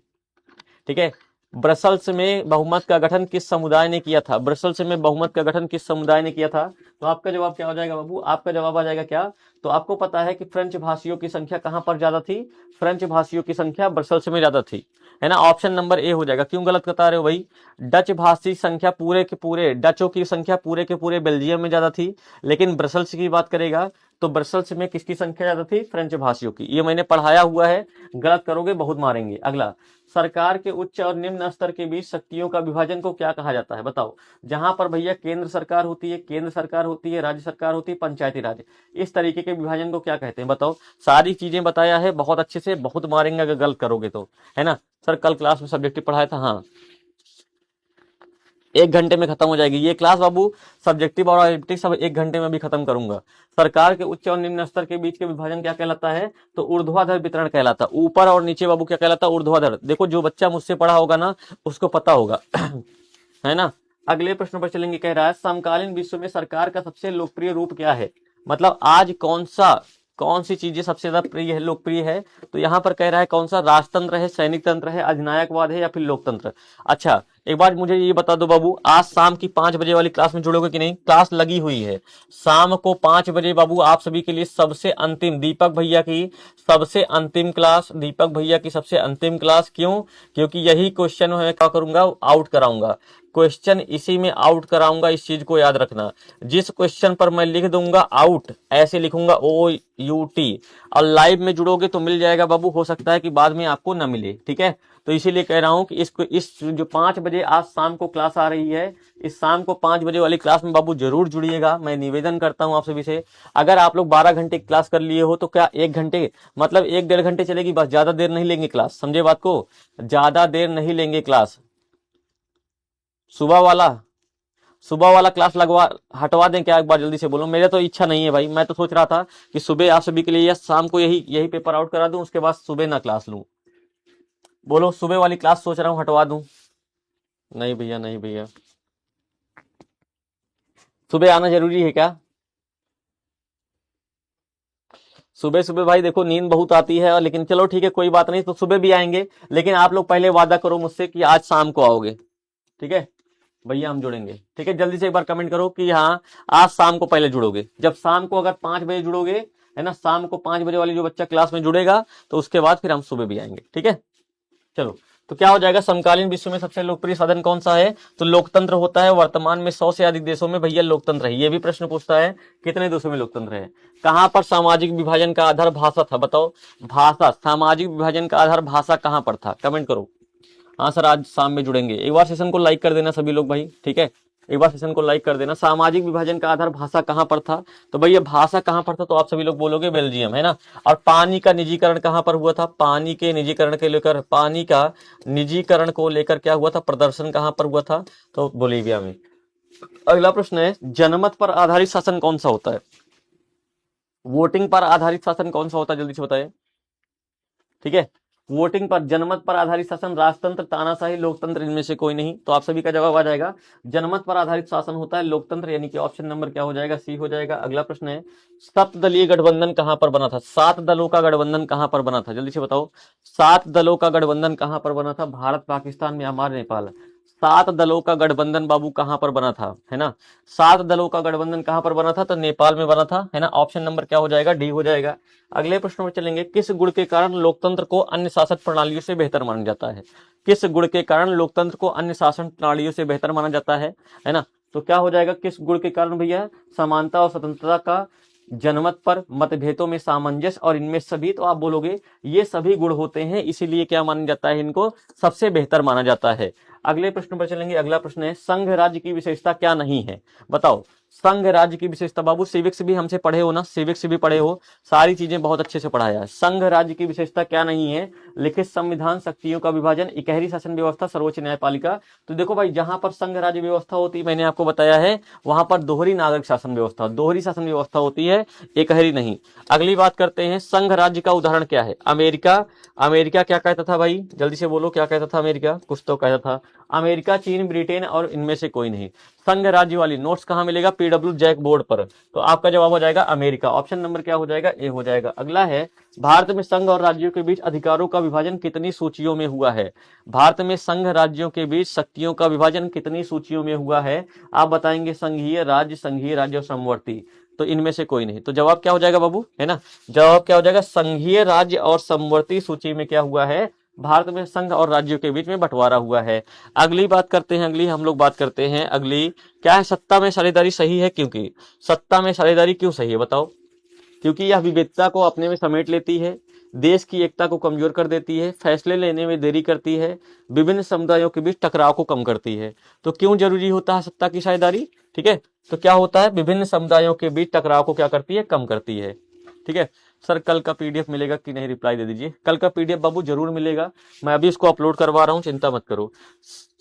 ठीक है। ब्रसल्स में बहुमत का गठन किस समुदाय ने किया था? ब्रसल्स में बहुमत का गठन किस समुदाय ने किया था? तो आपका जवाब क्या हो जाएगा बाबू? आपका जवाब आ जाएगा क्या? तो आपको पता है कि फ्रेंच भाषियों की संख्या कहां पर ज्यादा थी? फ्रेंच भाषियों की संख्या ब्रसल्स में ज्यादा थी, है ना। ऑप्शन नंबर ए हो जाएगा। क्यों गलत बता रहे हो भाई? डच भाषी संख्या पूरे के पूरे, डचों की संख्या पूरे के पूरे बेल्जियम में ज्यादा थी, लेकिन ब्रसल्स की बात करेगा तो ब्रसल्स में किसकी संख्या ज्यादा थी? फ्रेंच भाषियों की। ये मैंने पढ़ाया हुआ है, गलत करोगे बहुत मारेंगे। अगला, सरकार के उच्च और निम्न स्तर के बीच शक्तियों का विभाजन को क्या कहा जाता है? बताओ। जहां पर भैया केंद्र सरकार होती है, केंद्र सरकार होती है, राज्य सरकार होती है, पंचायती राज, इस तरीके के विभाजन को क्या कहते हैं? बताओ। सारी चीजें बताया है बहुत अच्छे से, बहुत मारेंगे अगर गलत करोगे तो, है ना। सर कल क्लास में सब्जेक्टिव पढ़ाया था, हाँ 1 घंटे में खत्म हो जाएगी ये क्लास बाबू। सब्जेक्टिव और ऑब्जेक्टिव सब 1 घंटे में भी खत्म करूंगा। सरकार के उच्च और निम्न स्तर के बीच के विभाजन क्या कहलाता है? तो ऊर्ध्वाधर वितरण कहलाता है। ऊपर और नीचे बाबू क्या कहलाता है? ऊर्ध्वाधर। देखो जो बच्चा मुझसे पढ़ा होगा ना उसको पता होगा है ना। अगले प्रश्न पर चलेंगे, कह रहा है समकालीन विश्व में सरकार का सबसे लोकप्रिय रूप क्या है? मतलब आज कौन सी चीजें सबसे ज्यादा प्रिय है, लोकप्रिय है? तो यहाँ पर कह रहा है कौन सा? राजतंत्र है, सैनिक तंत्र है, अधिनायकवाद है, या फिर लोकतंत्र। अच्छा एक बार मुझे ये बता दो बाबू, आज शाम की 5 बजे वाली क्लास में जुड़ोगे कि नहीं? क्लास लगी हुई है शाम को 5 बजे बाबू, आप सभी के लिए सबसे अंतिम, दीपक भैया की सबसे अंतिम क्लास, दीपक भैया की सबसे अंतिम क्लास। क्यों? क्योंकि यही क्वेश्चन मैं क्या करूंगा? आउट कराऊंगा। क्वेश्चन इसी में आउट कराऊंगा, इस चीज को याद रखना। जिस क्वेश्चन पर मैं लिख दूंगा आउट, ऐसे लिखूंगा OUT, और लाइव में जुड़ोगे तो मिल जाएगा बाबू, हो सकता है कि बाद में आपको न मिले, ठीक है। तो इसीलिए कह रहा हूं कि इस जो 5 बजे आज शाम को क्लास आ रही है, इस शाम को 5 बजे वाली क्लास में बाबू जरूर जुड़िएगा। मैं निवेदन करता हूं आप सभी से। अगर आप लोग 12 घंटे की क्लास कर लिए हो तो क्या 1 घंटे मतलब 1-1.5 घंटे चलेगी बस, ज्यादा देर नहीं लेंगे क्लास, समझे बात को? ज्यादा देर नहीं लेंगे क्लास। सुबह वाला सुबह वाला क्लास लगवा हटवा दें क्या? एक बार जल्दी से बोलो। मेरे तो इच्छा नहीं है भाई, मैं तो सोच रहा था कि सुबह आप सभी के लिए या शाम को यही पेपर आउट करा दूं, उसके बाद सुबह ना क्लास लूं। बोलो, सुबह वाली क्लास सोच रहा हूं हटवा दूं। नहीं भैया, नहीं भैया, सुबह आना जरूरी है क्या? सुबह सुबह भाई देखो नींद बहुत आती है, लेकिन चलो ठीक है कोई बात नहीं, तो सुबह भी आएंगे, लेकिन आप लोग पहले वादा करो मुझसे कि आज शाम को आओगे, ठीक है भैया? हम जुड़ेंगे, ठीक है। जल्दी से एक बार कमेंट करो कि हाँ आज शाम को पहले जुड़ोगे। जब शाम को अगर 5 बजे जुड़ोगे, है ना, शाम को 5 बजे वाली जो बच्चा क्लास में जुड़ेगा तो उसके बाद फिर हम सुबह भी आएंगे, ठीक है। चलो, तो क्या हो जाएगा? समकालीन विश्व में सबसे लोकप्रिय साधन कौन सा है? तो लोकतंत्र होता है। वर्तमान में 100 से अधिक देशों में भैया लोकतंत्र है। ये भी प्रश्न पूछता है कितने देशों में लोकतंत्र है। कहां पर सामाजिक विभाजन का आधार भाषा था? बताओ। भाषा, सामाजिक विभाजन का आधार भाषा कहां पर था? कमेंट करो। हाँ सर आज शाम में जुड़ेंगे। एक बार सेशन को लाइक कर देना सभी लोग भाई, ठीक है। एक बार सेशन को लाइक कर देना। सामाजिक विभाजन का आधार भाषा कहां पर था? तो भैया भाषा कहां पर था? तो आप सभी लोग बोलोगे बेल्जियम, है ना। और पानी का निजीकरण कहां पर हुआ था? पानी के निजीकरण के लेकर, पानी का निजीकरण को लेकर क्या हुआ था? प्रदर्शन कहां पर हुआ था? तो बोलीविया में। अगला प्रश्न है, जनमत पर आधारित शासन कौन सा होता है? वोटिंग पर आधारित शासन कौन सा होता है? जल्दी से बताइए, ठीक है। वोटिंग पर, जनमत पर आधारित शासन, राजतंत्र, तानाशाही, लोकतंत्र, इनमें से कोई नहीं। तो आप सभी का जवाब आ जाएगा, जनमत पर आधारित शासन होता है लोकतंत्र, यानी कि ऑप्शन नंबर क्या हो जाएगा? सी हो जाएगा। अगला प्रश्न है, सप्तदलीय गठबंधन कहां पर बना था? 7 दलों का गठबंधन कहां पर बना था? जल्दी से बताओ। 7 दलों का गठबंधन कहां पर बना था? भारत, पाकिस्तान, म्यांमार, नेपाल। 7 दलों का गठबंधन बाबू कहां पर बना था, है ना। 7 दलों का गठबंधन कहां पर बना था? तो नेपाल में बना था, है ना। ऑप्शन नंबर क्या हो जाएगा? डी हो जाएगा। अगले प्रश्न में चलेंगे, किस गुण के कारण लोकतंत्र को अन्य शासन प्रणालियों से बेहतर माना जाता है? किस गुण के कारण लोकतंत्र को अन्य शासन प्रणालियों से बेहतर माना जाता है ना। तो क्या हो जाएगा? किस गुण के कारण भैया? समानता और स्वतंत्रता का, जनमत पर, मतभेदों में सामंजस्य, और इनमें सभी। तो आप बोलोगे ये सभी गुण होते हैं, इसीलिए क्या माना जाता है? इनको सबसे बेहतर माना जाता है। अगले प्रश्न पर चलेंगे। अगला प्रश्न है संघ राज्य की विशेषता क्या नहीं है, बताओ। संघ राज्य की विशेषता, बाबू सिविक्स भी हमसे पढ़े हो ना, सिविक्स भी पढ़े हो, सारी चीजें बहुत अच्छे से पढ़ाया है। संघ राज्य की विशेषता क्या नहीं है, लिखित संविधान, शक्तियों का विभाजन, इकहरी शासन व्यवस्था, सर्वोच्च न्यायपालिका। तो देखो भाई, जहां पर संघ राज्य व्यवस्था होती है, मैंने आपको बताया है, वहां पर दोहरी नागरिक शासन व्यवस्था, दोहरी शासन व्यवस्था होती है, इकहरी नहीं। अगली बात करते हैं, संघ राज्य का उदाहरण क्या है, अमेरिका। अमेरिका क्या कहता था भाई, जल्दी से बोलो, क्या कहता था अमेरिका, कुछ तो कहता था। अमेरिका, चीन, ब्रिटेन और इनमें से कोई नहीं। संघ राज्य वाली नोट्स कहां मिलेगा, पीडब्ल्यू जैक बोर्ड पर। तो आपका जवाब हो जाएगा अमेरिका। ऑप्शन नंबर क्या हो जाएगा, ए हो जाएगा। अगला है, भारत में संघ और राज्यों के बीच अधिकारों का विभाजन कितनी सूचियों में हुआ है। भारत में संघ राज्यों के बीच शक्तियों का विभाजन कितनी सूचियों में हुआ है, आप बताएंगे संघीय राज्य और समवर्ती। तो इनमें से कोई नहीं। तो जवाब क्या हो जाएगा बाबू, है ना, जवाब क्या हो जाएगा, संघीय राज्य और समवर्ती सूची में क्या हुआ है, भारत में संघ और राज्यों के बीच में बंटवारा हुआ है। अगली बात करते हैं, अगली हम लोग बात करते हैं, अगली क्या है, सत्ता में साझेदारी सही है, क्योंकि सत्ता में साझेदारी क्यों सही है बताओ। क्योंकि यह विविधता को अपने में समेट लेती है, देश की एकता को कमजोर कर देती है, फैसले लेने में देरी करती है, विभिन्न समुदायों के बीच टकराव को कम करती है। तो क्यों जरूरी होता है सत्ता की साझेदारी, ठीक है, तो क्या होता है, विभिन्न समुदायों के बीच टकराव को क्या करती है, कम करती है। ठीक है सर, कल का पीडीएफ मिलेगा कि नहीं, रिप्लाई दे दीजिए। कल का पीडीएफ बाबू जरूर मिलेगा, मैं अभी इसको अपलोड करवा रहा हूं, चिंता मत करो।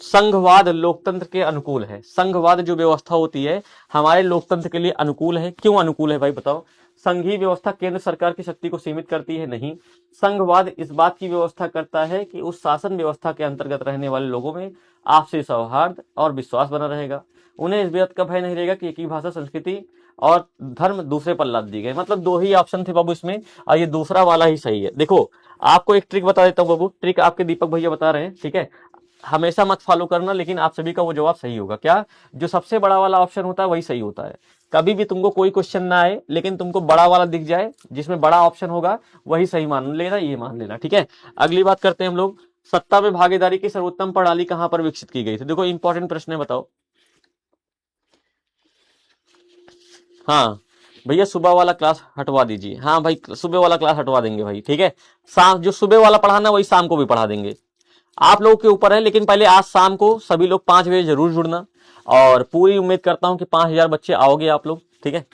संघवाद लोकतंत्र के अनुकूल है। संघवाद जो व्यवस्था होती है हमारे लोकतंत्र के लिए अनुकूल है। क्यों अनुकूल है भाई बताओ। संघीय व्यवस्था केंद्र सरकार की शक्ति को सीमित करती है, नहीं। संघवाद इस बात की व्यवस्था करता है कि उस शासन व्यवस्था के अंतर्गत रहने वाले लोगों में आपसी सौहार्द और विश्वास बना रहेगा। उन्हें इस बात का भय नहीं रहेगा कि एक ही भाषा, संस्कृति और धर्म दूसरे पर लाद दिए गए। मतलब दो ही ऑप्शन थे बाबू इसमें, और ये दूसरा वाला ही सही है। देखो आपको एक ट्रिक बता देता हूँ बाबू, ट्रिक आपके दीपक भैया बता रहे हैं, ठीक है, हमेशा मत फॉलो करना, लेकिन आप सभी का वो जवाब सही होगा। क्या, जो सबसे बड़ा वाला ऑप्शन होता है वही सही होता है। कभी भी तुमको कोई क्वेश्चन ना आए लेकिन तुमको बड़ा वाला दिख जाए जिसमें बड़ा ऑप्शन होगा, वही सही मान लेना, ये मान लेना, ठीक है। अगली बात करते हैं हम लोग, सत्ता में भागीदारी की सर्वोत्तम प्रणाली कहां पर विकसित की गई थी। देखो इंपॉर्टेंट प्रश्न है, बताओ। हाँ भैया, सुबह वाला क्लास हटवा दीजिए। हाँ भाई, सुबह वाला क्लास हटवा देंगे भाई, ठीक है। शाम जो सुबह वाला पढ़ाना वही शाम को भी पढ़ा देंगे, आप लोगों के ऊपर है। लेकिन पहले आज शाम को सभी लोग 5 बजे जरूर जुड़ना, और पूरी उम्मीद करता हूं कि 5,000 बच्चे आओगे आप लोग, ठीक है।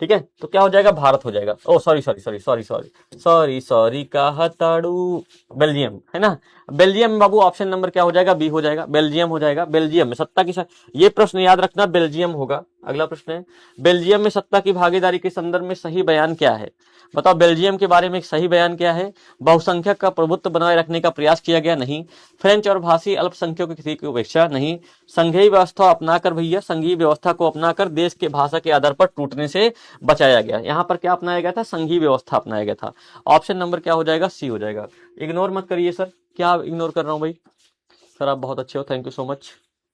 ठीक है, तो क्या हो जाएगा, भारत हो जाएगा। Oh sorry sorry sorry sorry sorry sorry sorry, कहा ताड़ू, बेल्जियम है ना। बेल्जियम में बाबू ऑप्शन नंबर क्या हो जाएगा, बी हो जाएगा, बेल्जियम हो जाएगा। बेल्जियम में सत्ता की ये प्रश्न याद रखना, बेल्जियम होगा। अगला प्रश्न है, बेल्जियम में सत्ता की भागीदारी के संदर्भ में सही बयान क्या है। बताओ बेल्जियम के बारे में एक सही बयान क्या है। बहुसंख्यक का प्रभुत्व बनाए रखने का प्रयास किया गया, नहीं। फ्रेंच और भाषी अल्पसंख्यकों की किसी की उपेक्षा, नहीं। संघीय व्यवस्था अपनाकर भैया, संघीय व्यवस्था को अपनाकर देश के भाषा के आधार पर टूटने से बचाया गया। यहाँ पर क्या अपनाया गया था, संघीय व्यवस्था अपनाया गया था। ऑप्शन नंबर क्या हो जाएगा, सी हो जाएगा। इग्नोर मत करिए सर, क्या इग्नोर कर रहा हूँ भाई, सर आप बहुत अच्छे हो, थैंक यू सो मच।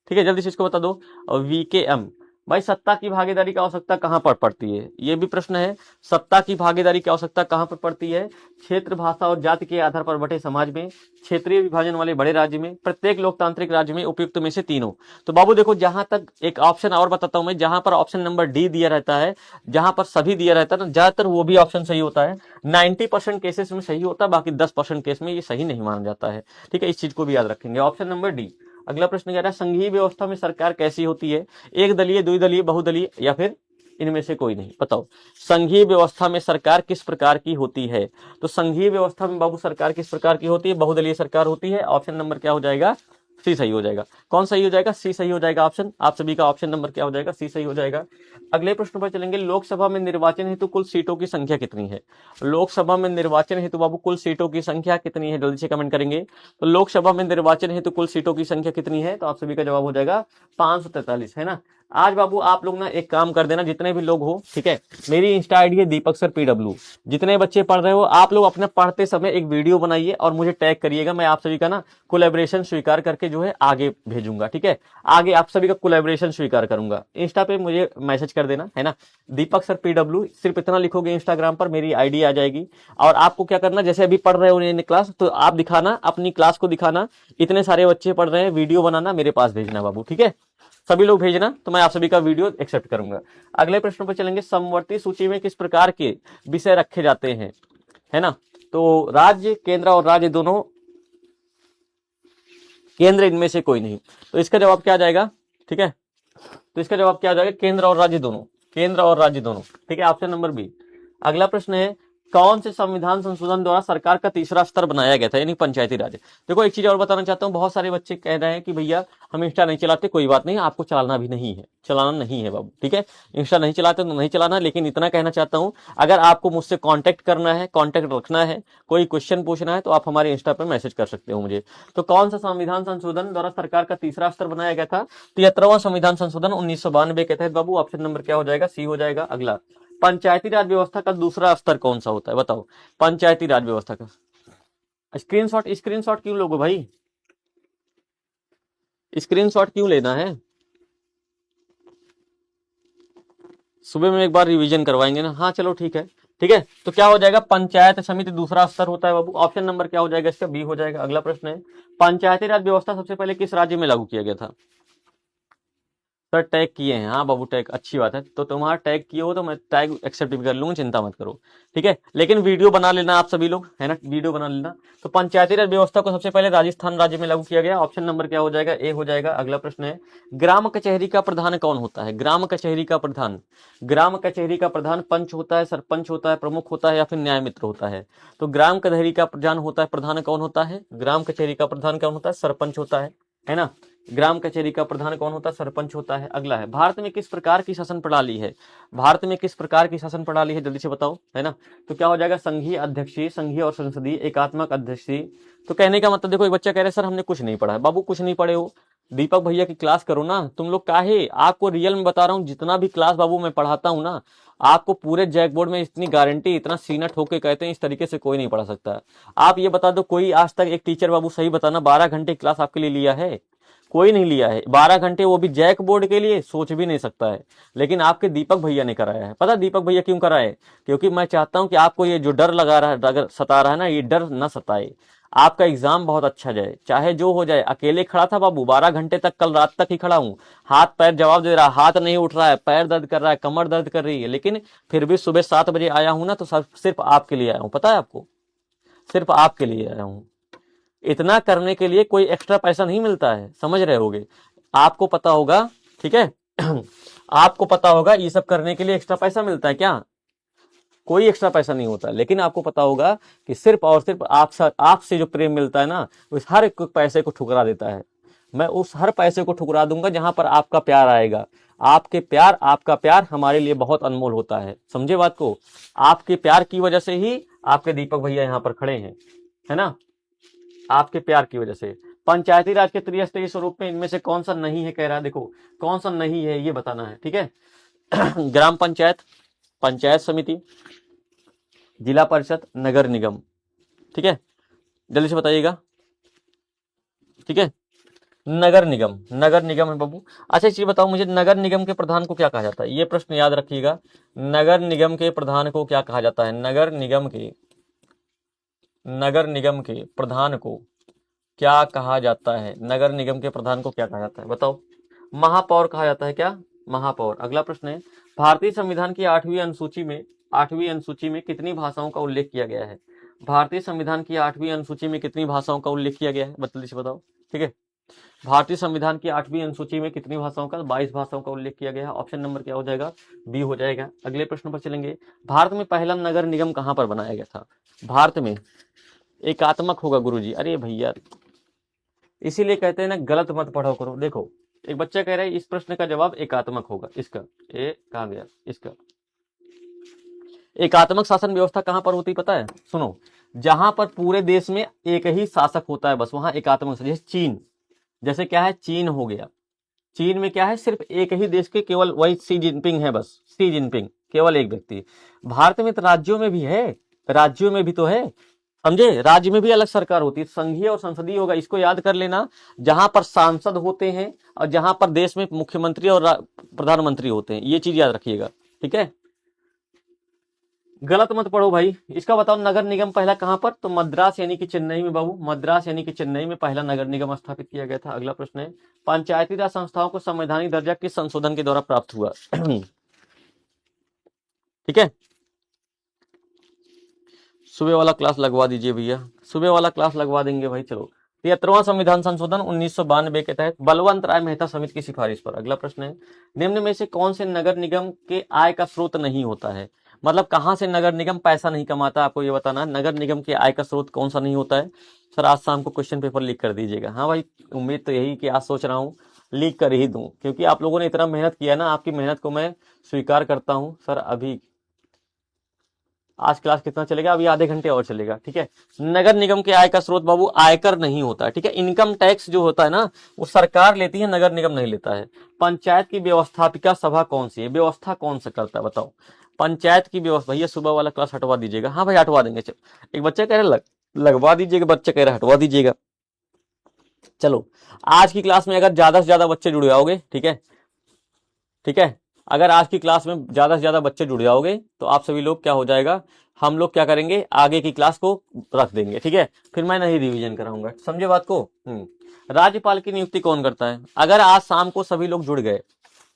ठीक है, जल्दी से इसको बता दो। वीकेएम, भाई सत्ता की भागीदारी की आवश्यकता कहां पर पड़ती है, ये भी प्रश्न है। सत्ता की भागीदारी की आवश्यकता कहां पर पड़ती है, क्षेत्र, भाषा और जाति के आधार पर बटे समाज में, क्षेत्रीय विभाजन वाले बड़े राज्य में, प्रत्येक लोकतांत्रिक राज्य में, उपयुक्त में से तीनों। तो बाबू देखो, जहां तक एक ऑप्शन और बताता हूं मैं, जहां पर ऑप्शन नंबर डी दिया रहता है, जहां पर सभी दिया रहता है ना, ज्यादातर वो भी ऑप्शन सही होता है। 90% केसेस में सही होता है, बाकी 10% केस में ये सही नहीं माना जाता है, ठीक है। इस चीज को भी याद रखेंगे, ऑप्शन नंबर डी। अगला प्रश्न कह रहा है, संघीय व्यवस्था में सरकार कैसी होती है, एक दलीय, द्विदलीय, बहुदलीय या फिर इनमें से कोई नहीं। बताओ संघीय व्यवस्था में सरकार किस प्रकार की होती है। तो संघीय व्यवस्था में बाबू सरकार किस प्रकार की होती है, बहुदलीय सरकार होती है। ऑप्शन नंबर क्या हो जाएगा, सी सही हो जाएगा। कौन सही हो जाएगा, सी सही हो जाएगा ऑप्शन। आप सभी का ऑप्शन नंबर क्या हो जाएगा, सी सही हो जाएगा। अगले प्रश्न पर चलेंगे, लोकसभा में निर्वाचन हेतु कुल सीटों की संख्या कितनी है। लोकसभा में निर्वाचन हेतु बाबू कुल सीटों की संख्या कितनी है, जल्दी से कमेंट करेंगे। तो लोकसभा में निर्वाचन हेतु कुल सीटों की संख्या कितनी है, तो आप सभी का जवाब हो जाएगा 543, है ना। आज बाबू आप लोग ना एक काम कर देना, जितने भी लोग हो, ठीक है, मेरी इंस्टा आईडी है दीपक सर पीडब्ल्यू। जितने बच्चे पढ़ रहे हो आप लोग अपने पढ़ते समय एक वीडियो बनाइए और मुझे टैग करिएगा, मैं आप सभी का ना कोलैबोरेशन स्वीकार करके जो है आगे भेजूंगा, ठीक है। आगे आप सभी का कोलैबोरेशन स्वीकार करूंगा। इंस्टा पे मुझे मैसेज कर देना, है ना, दीपक सर पीडब्ल्यू, सिर्फ इतना लिखोगे इंस्टाग्राम पर, मेरी आईडी आ जाएगी। और आपको क्या करना, जैसे अभी पढ़ रहे हो क्लास, तो आप दिखाना, अपनी क्लास को दिखाना, इतने सारे बच्चे पढ़ रहे हैं, वीडियो बनाना, मेरे पास भेजना बाबू, ठीक है। सभी लोग भेजना, तो मैं आप सभी का वीडियो एक्सेप्ट करूंगा। अगले प्रश्न पर चलेंगे, समवर्ती सूची में किस प्रकार के विषय रखे जाते हैं, है ना। तो राज्य, केंद्र और राज्य दोनों केंद्र इनमें से कोई नहीं। तो इसका जवाब क्या आ जाएगा, ठीक है, तो इसका जवाब क्या आ जाएगा, केंद्र और राज्य दोनों, केंद्र और राज्य दोनों, ठीक है, ऑप्शन नंबर बी। अगला प्रश्न है, कौन से संविधान संशोधन द्वारा सरकार का तीसरा स्तर बनाया गया था, यानी पंचायती राज। देखो एक चीज और बताना चाहता हूँ, बहुत सारे बच्चे कह रहे हैं कि भैया हम इंस्टा नहीं चलाते, कोई बात नहीं, आपको चलाना भी नहीं है, चलाना नहीं है बाबू, ठीक है, इंस्टा नहीं चलाते तो नहीं चलाना, लेकिन इतना कहना चाहता हूँ, अगर आपको मुझसे कांटेक्ट करना है, कांटेक्ट रखना है, कोई क्वेश्चन पूछना है, तो आप हमारे इंस्टा पे मैसेज कर सकते हो मुझे। तो कौन सा संविधान संशोधन द्वारा सरकार का तीसरा स्तर बनाया गया था, 73वां संविधान संशोधन 1992 के तहत बाबू। ऑप्शन नंबर क्या हो जाएगा, सी हो जाएगा। अगला, पंचायती राज व्यवस्था का दूसरा स्तर कौन सा होता है, बताओ, पंचायती राज व्यवस्था का। स्क्रीनशॉट, स्क्रीनशॉट क्यों लोगे भाई, स्क्रीनशॉट क्यों लेना है, सुबह में एक बार रिवीजन करवाएंगे ना, हाँ चलो ठीक है, ठीक है। तो क्या हो जाएगा, पंचायत समिति दूसरा स्तर होता है बाबू। ऑप्शन नंबर क्या हो जाएगा इसका, बी हो जाएगा। अगला प्रश्न है, पंचायती राज व्यवस्था सबसे पहले किस राज्य में लागू किया गया था। सर टैग किए हैं, हाँ बाबू टैग, अच्छी बात है, तो तुम्हारा टैग किए हो तो मैं टैग एक्सेप्ट भी कर लूंगा, चिंता मत करो, ठीक है, लेकिन वीडियो बना लेना आप सभी लोग, है ना, वीडियो बना लेना। तो पंचायती राज व्यवस्था को सबसे पहले राजस्थान राज्य में लागू किया गया। ऑप्शन नंबर क्या हो जाएगा, ए हो जाएगा। अगला प्रश्न है, ग्राम कचहरी का प्रधान कौन होता है, ग्राम कचहरी का प्रधान, ग्राम कचहरी का प्रधान पंच होता है, सरपंच होता है, प्रमुख होता है, या फिर न्याय मित्र होता है। तो ग्राम कचहरी का प्रधान होता है, प्रधान कौन होता है, ग्राम कचहरी का प्रधान कौन होता है, सरपंच होता है ना, ग्राम कचहरी का प्रधान कौन होता है, सरपंच होता है। अगला है, भारत में किस प्रकार की शासन प्रणाली है, भारत में किस प्रकार की शासन प्रणाली है, जल्दी से बताओ, है ना। तो क्या हो जाएगा, संघीय अध्यक्षीय, संघीय और संसदीय, एकात्मक अध्यक्षीय। तो कहने का मतलब देखो, एक बच्चा कह रहे सर हमने कुछ नहीं पढ़ा है, बाबू कुछ नहीं पढ़े हो, दीपक भैया की क्लास करो ना तुम लोग, काहे, आपको रियल में बता रहा हूँ, जितना भी क्लास बाबू मैं पढ़ाता हूँ ना, आपको पूरे जैक बोर्ड में इतनी गारंटी, इतना सीना ठोक के कहते हैं, इस तरीके से कोई नहीं पढ़ा सकता। आप ये बता दो, कोई आज तक एक टीचर बाबू सही बताना 12 घंटे क्लास आपके लिए लिया है, कोई नहीं लिया है 12 घंटे, वो भी जैक बोर्ड के लिए, सोच भी नहीं सकता है। लेकिन आपके दीपक भैया ने कराया है, पता दीपक भैया क्यों कराया है, क्योंकि मैं चाहता हूं कि आपको ये जो डर लगा रहा है, अगर सता रहा है ना, ये डर ना सताए, आपका एग्जाम बहुत अच्छा जाए, चाहे जो हो जाए। अकेले खड़ा था बाबू 12 घंटे तक, कल रात तक ही खड़ा हूं, हाथ पैर जवाब दे रहा, हाथ नहीं उठ रहा है, पैर दर्द कर रहा है, कमर दर्द कर रही है, लेकिन फिर भी सुबह 7 बजे आया हूं ना, तो सिर्फ आपके लिए आया हूं, पता है आपको, सिर्फ आपके लिए आया हूं। इतना करने के लिए कोई एक्स्ट्रा पैसा नहीं मिलता है, समझ रहे होगे, आपको पता होगा, ठीक है आपको पता होगा ये सब करने के लिए एक्स्ट्रा पैसा मिलता है क्या, कोई एक्स्ट्रा पैसा नहीं होता। लेकिन आपको पता होगा कि सिर्फ और सिर्फ आपसे जो प्रेम मिलता है ना, उस हर एक पैसे को ठुकरा देता है। मैं उस हर पैसे को ठुकरा दूंगा जहां पर आपका प्यार आएगा। आपके प्यार, आपका प्यार हमारे लिए बहुत अनमोल होता है, समझे बात को। आपके प्यार की वजह से ही आपके दीपक भैया यहाँ पर खड़े हैं, है ना, आपके प्यार की वजह से। पंचायती राज के त्रिस्तरीय स्वरूप में इनमें से कौन सा नहीं है, कह रहा है, देखो कौन सा नहीं है ये बताना है, ठीक है ग्राम पंचायत, पंचायत समिति, जिला परिषद, नगर निगम, ठीक है, जल्दी से बताइएगा, ठीक है, नगर निगम, नगर निगम है बाबू। अच्छा एक चीज बताओ मुझे, नगर निगम के प्रधान को क्या कहा जाता है, ये प्रश्न याद रखिएगा, नगर निगम के प्रधान को क्या कहा जाता है, नगर निगम के, नगर निगम के प्रधान को क्या कहा जाता है, नगर निगम के प्रधान को क्या कहा जाता है, बताओ। महापौर कहा जाता है क्या, महापौर। अगला प्रश्न है, भारतीय संविधान की 8वीं अनुसूची में, 8वीं अनुसूची में कितनी भाषाओं का उल्लेख किया गया है, भारतीय संविधान की 8वीं अनुसूची में कितनी भाषाओं का उल्लेख किया गया है, जल्दी से बताओ, ठीक है। भारतीय संविधान की 8वीं अनुसूची में कितनी भाषाओं का, 22 भाषाओं का उल्लेख किया गया है। ऑप्शन नंबर क्या हो जाएगा, बी हो जाएगा। अगले प्रश्न पर चलेंगे, भारत में पहला नगर निगम कहां पर बनाया गया था, भारत में, एकात्मक होगा गुरुजी, अरे भैया इसीलिए कहते हैं ना गलत मत पढ़ो करो। देखो एक बच्चा कह रहा है इस प्रश्न का जवाब एकात्मक होगा, इसका ए कहां गया, इसका एकात्मक शासन व्यवस्था कहां पर होती पता है, सुनो, जहां पर पूरे देश में एक ही शासक होता है बस, वहां एकात्मक, जैसे चीन, जैसे क्या है चीन हो गया, चीन में क्या है, सिर्फ एक ही देश के केवल वही सी जिनपिंग है, बस सी जिनपिंग, केवल एक व्यक्ति। भारत में तो राज्यों में भी है, राज्यों में भी तो है, समझे, राज्य में भी अलग सरकार होती है, संघीय और संसदीय होगा, इसको याद कर लेना। जहां पर सांसद होते हैं और जहां पर देश में मुख्यमंत्री और प्रधानमंत्री होते हैं, ये चीज याद रखिएगा, ठीक है, गलत मत पढ़ो भाई। इसका बताओ नगर निगम पहला कहां पर, तो मद्रास यानी कि चेन्नई में बाबू, मद्रास यानी कि चेन्नई में पहला नगर निगम स्थापित किया गया था। अगला प्रश्न है, पंचायती राज संस्थाओं को संवैधानिक दर्जा किस संशोधन के द्वारा प्राप्त हुआ ठीक है, सुबह वाला क्लास लगवा दीजिए भैया, सुबह वाला क्लास लगवा देंगे भाई, चलो 73वां संविधान संशोधन 1992 के तहत बलवंत राय मेहता समिति की सिफारिश पर। अगला प्रश्न है, निम्न में से कौन से नगर निगम के आय का स्रोत नहीं होता है? मतलब कहां से नगर निगम पैसा नहीं कमाता, आपको ये बताना है। नगर निगम के आय का स्रोत कौन सा नहीं होता है? सर आज शाम को क्वेश्चन पेपर लीक कर दीजिएगा। हाँ भाई, उम्मीद तो यही कि आज सोच रहा हूँ लीक कर ही दूं, क्योंकि आप लोगों ने इतना मेहनत किया ना, आपकी मेहनत को मैं स्वीकार करता हूं। सर अभी आज क्लास कितना चलेगा? अभी आधे घंटे और चलेगा, ठीक है। नगर निगम के आय का स्रोत बाबू आयकर नहीं होता है, ठीक है। इनकम टैक्स जो होता है ना, वो सरकार लेती है, नगर निगम नहीं लेता है। पंचायत की व्यवस्थापिका सभा कौन सी है? व्यवस्था कौन सा करता है बताओ? पंचायत की व्यवस्था। भैया सुबह वाला क्लास हटवा दीजिएगा। हाँ भाई हटवा देंगे। चलो, एक बच्चा कह रहे लगवा दीजिएगा, बच्चा कह रहा हटवा दीजिएगा। चलो, आज की क्लास में अगर ज्यादा से ज्यादा बच्चे जुड़ जाओगे, ठीक है, ठीक है, अगर आज की क्लास में ज्यादा से ज्यादा बच्चे जुड़ जाओगे तो आप सभी लोग क्या हो जाएगा, हम लोग क्या करेंगे, आगे की क्लास को रख देंगे, ठीक है। फिर मैं नहीं रिवीजन कराऊंगा, समझे बात को। राज्यपाल की नियुक्ति कौन करता है? अगर आज शाम को सभी लोग जुड़ गए,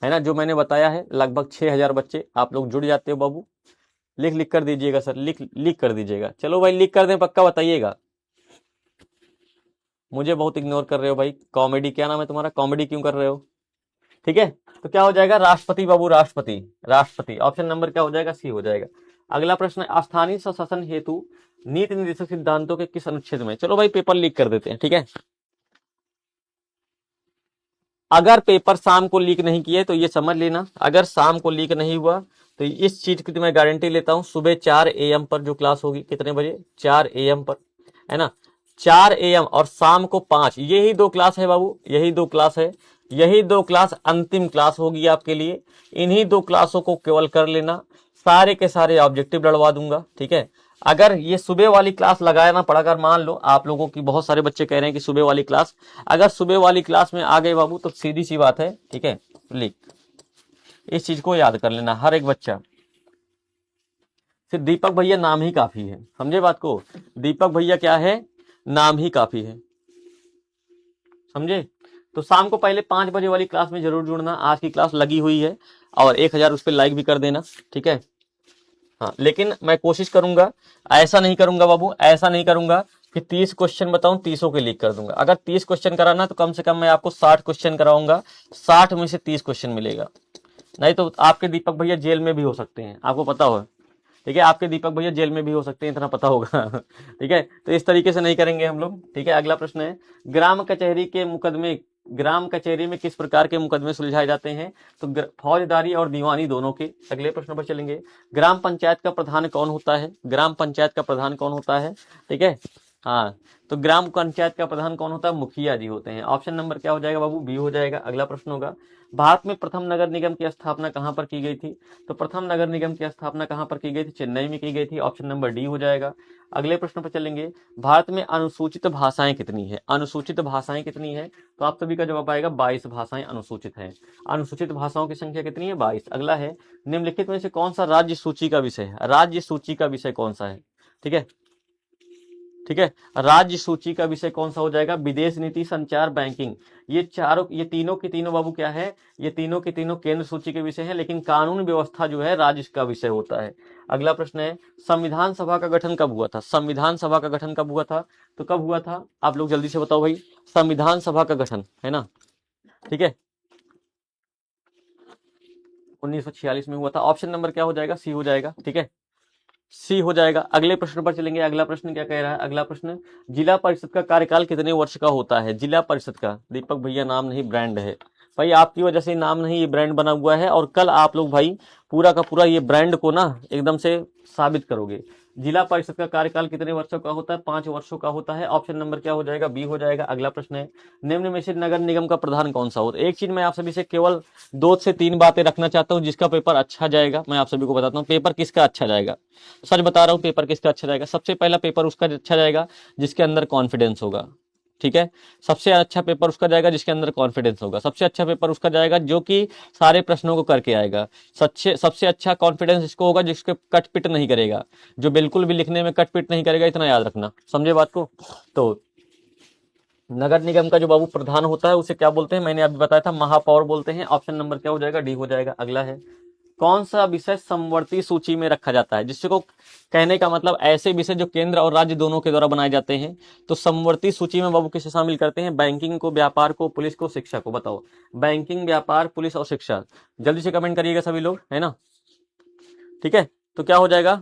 है ना, जो मैंने बताया है, लगभग 6000 बच्चे आप लोग जुड़ जाते हो बाबू। लिख लिख कर दीजिएगा सर, लिख कर दीजिएगा। चलो भाई लिख कर दें, पक्का बताइएगा। मुझे बहुत इग्नोर कर रहे हो भाई। कॉमेडी, क्या नाम है तुम्हारा? कॉमेडी क्यों कर रहे हो? ठीक है, तो क्या हो जाएगा? राष्ट्रपति बाबू, राष्ट्रपति। राष्ट्रपति ऑप्शन नंबर क्या हो जाएगा? सी हो जाएगा। अगला प्रश्न है, स्थानीय स्वशासन हेतु नीति निर्देशक सिद्धांतों के किस अनुच्छेद में? चलो भाई पेपर लीक कर देते हैं, ठीक है। अगर पेपर शाम को लीक नहीं किए तो ये समझ लेना, अगर शाम को लीक नहीं हुआ तो इस चीज की तो मैं गारंटी लेता हूं, सुबह 4 AM पर जो क्लास होगी, कितने बजे? 4 AM पर, है ना। 4 AM और शाम को 5, यही 2 क्लास है बाबू, यही 2 क्लास है। यही 2 क्लास अंतिम क्लास होगी आपके लिए। इन्हीं 2 क्लासों को केवल कर लेना, सारे के सारे ऑब्जेक्टिव लड़वा दूंगा, ठीक है। अगर ये सुबह वाली क्लास लगाना पड़ा, अगर मान लो आप लोगों की, बहुत सारे बच्चे कह रहे हैं कि सुबह वाली क्लास, अगर सुबह वाली क्लास में आ गए बाबू तो सीधी सी बात है, ठीक है, लिख, इस चीज को याद कर लेना हर एक बच्चा। सिर्फ दीपक भैया नाम ही काफी है, समझे बात को। दीपक भैया क्या है? नाम ही काफी है, समझे। तो शाम को पहले 5 बजे वाली क्लास में जरूर जुड़ना, आज की क्लास लगी हुई है, और 1000 उस पर लाइक भी कर देना, ठीक है। हाँ, लेकिन मैं कोशिश करूंगा, ऐसा नहीं करूंगा बाबू, ऐसा नहीं करूंगा कि 30 क्वेश्चन बताऊं 30 के लीक कर दूंगा। अगर 30 क्वेश्चन कराना तो कम से कम मैं आपको 60 क्वेश्चन कराऊंगा, 60 में से 30 क्वेश्चन मिलेगा। नहीं तो आपके दीपक भैया जेल में भी हो सकते हैं, आपको पता हो, ठीक है। आपके दीपक भैया जेल में भी हो सकते हैं, इतना पता होगा ठीक है। तो इस तरीके से नहीं करेंगे हम लोग, ठीक है। अगला प्रश्न है, ग्राम कचहरी के मुकदमे, ग्राम कचहरी में किस प्रकार के मुकदमे सुलझाए जाते हैं? तो फौजदारी और दीवानी दोनों के। अगले प्रश्न पर चलेंगे, ग्राम पंचायत का प्रधान कौन होता है? ग्राम पंचायत का प्रधान कौन होता है? ठीक है, हाँ, तो ग्राम पंचायत का प्रधान कौन होता है? मुखिया जी होते हैं। ऑप्शन नंबर क्या हो जाएगा बाबू? बी हो जाएगा। अगला प्रश्न होगा, भारत में प्रथम नगर निगम की स्थापना कहां पर की गई थी? तो प्रथम नगर निगम की स्थापना कहां पर की गई थी? चेन्नई में की गई थी। ऑप्शन नंबर डी हो जाएगा। अगले प्रश्न पर चलेंगे, भारत में अनुसूचित भाषाएं कितनी है? अनुसूचित भाषाएं कितनी है? तो आप सभी का जवाब आएगा 22 भाषाएं अनुसूचित हैं। अनुसूचित भाषाओं की संख्या कितनी है? 22। अगला है, निम्नलिखित में से कौन सा राज्य सूची का विषय है? राज्य सूची का विषय कौन सा है? ठीक है, ठीक है, राज्य सूची का विषय कौन सा हो जाएगा? विदेश नीति, संचार, बैंकिंग। ये चारों, ये तीनों के तीनों बाबू क्या है? ये तीनों के तीनों केंद्र सूची के विषय है, लेकिन कानून व्यवस्था जो है राज्य का विषय होता है। अगला प्रश्न है, संविधान सभा का गठन कब हुआ था? संविधान सभा का गठन कब हुआ था? तो कब हुआ था आप लोग जल्दी से बताओ भाई। संविधान सभा का गठन, है ना, ठीक है, 1946 में हुआ था। ऑप्शन नंबर क्या हो जाएगा? सी हो जाएगा, ठीक है, सी हो जाएगा। अगले प्रश्न पर चलेंगे। अगला प्रश्न क्या कह रहा है? अगला प्रश्न, जिला परिषद का कार्यकाल कितने वर्ष का होता है? जिला परिषद का, दीपक भैया नाम नहीं ब्रांड है भाई, आपकी वजह से नाम नहीं, ये ब्रांड बना हुआ है, और कल आप लोग भाई पूरा का पूरा ये ब्रांड को ना एकदम से साबित करोगे। जिला परिषद का कार्यकाल कितने वर्षों का होता है? 5 वर्षों का होता है। ऑप्शन नंबर क्या हो जाएगा? बी हो जाएगा। अगला प्रश्न है, निम्न में से नगर निगम का प्रधान कौन सा होता है? एक चीज मैं आप सभी से केवल 2 से 3 बातें रखना चाहता हूं, जिसका पेपर अच्छा जाएगा मैं आप सभी को बताता हूं। पेपर किसका अच्छा जाएगा? सच बता रहा हूं, पेपर किसका अच्छा जाएगा? सबसे पहला पेपर उसका अच्छा जाएगा जिसके अंदर कॉन्फिडेंस होगा, ठीक है। सबसे अच्छा पेपर उसका जाएगा जिसके अंदर कॉन्फिडेंस होगा। सबसे अच्छा पेपर उसका जाएगा जो कि सारे प्रश्नों को करके आएगा। सबसे अच्छा कॉन्फिडेंस इसको होगा जिसके कट पिट नहीं करेगा, जो बिल्कुल भी लिखने में कट पिट नहीं करेगा, इतना याद रखना, समझे बात को। तो नगर निगम का जो बाबू प्रधान होता है उसे क्या बोलते हैं? मैंने अभी बताया था, महापौर बोलते हैं। ऑप्शन नंबर क्या हो जाएगा? डी हो जाएगा। अगला है, कौन सा विषय समवर्ती सूची में रखा जाता है, जिसको कहने का मतलब ऐसे विषय जो केंद्र और राज्य दोनों के द्वारा बनाए जाते हैं। तो समवर्ती सूची में बाबू किसे शामिल करते हैं? बैंकिंग को, व्यापार को, पुलिस को, शिक्षा को। बताओ, बैंकिंग, व्यापार, पुलिस और शिक्षा। जल्दी से कमेंट करिएगा सभी लोग, है ना। ठीक है, तो क्या हो जाएगा,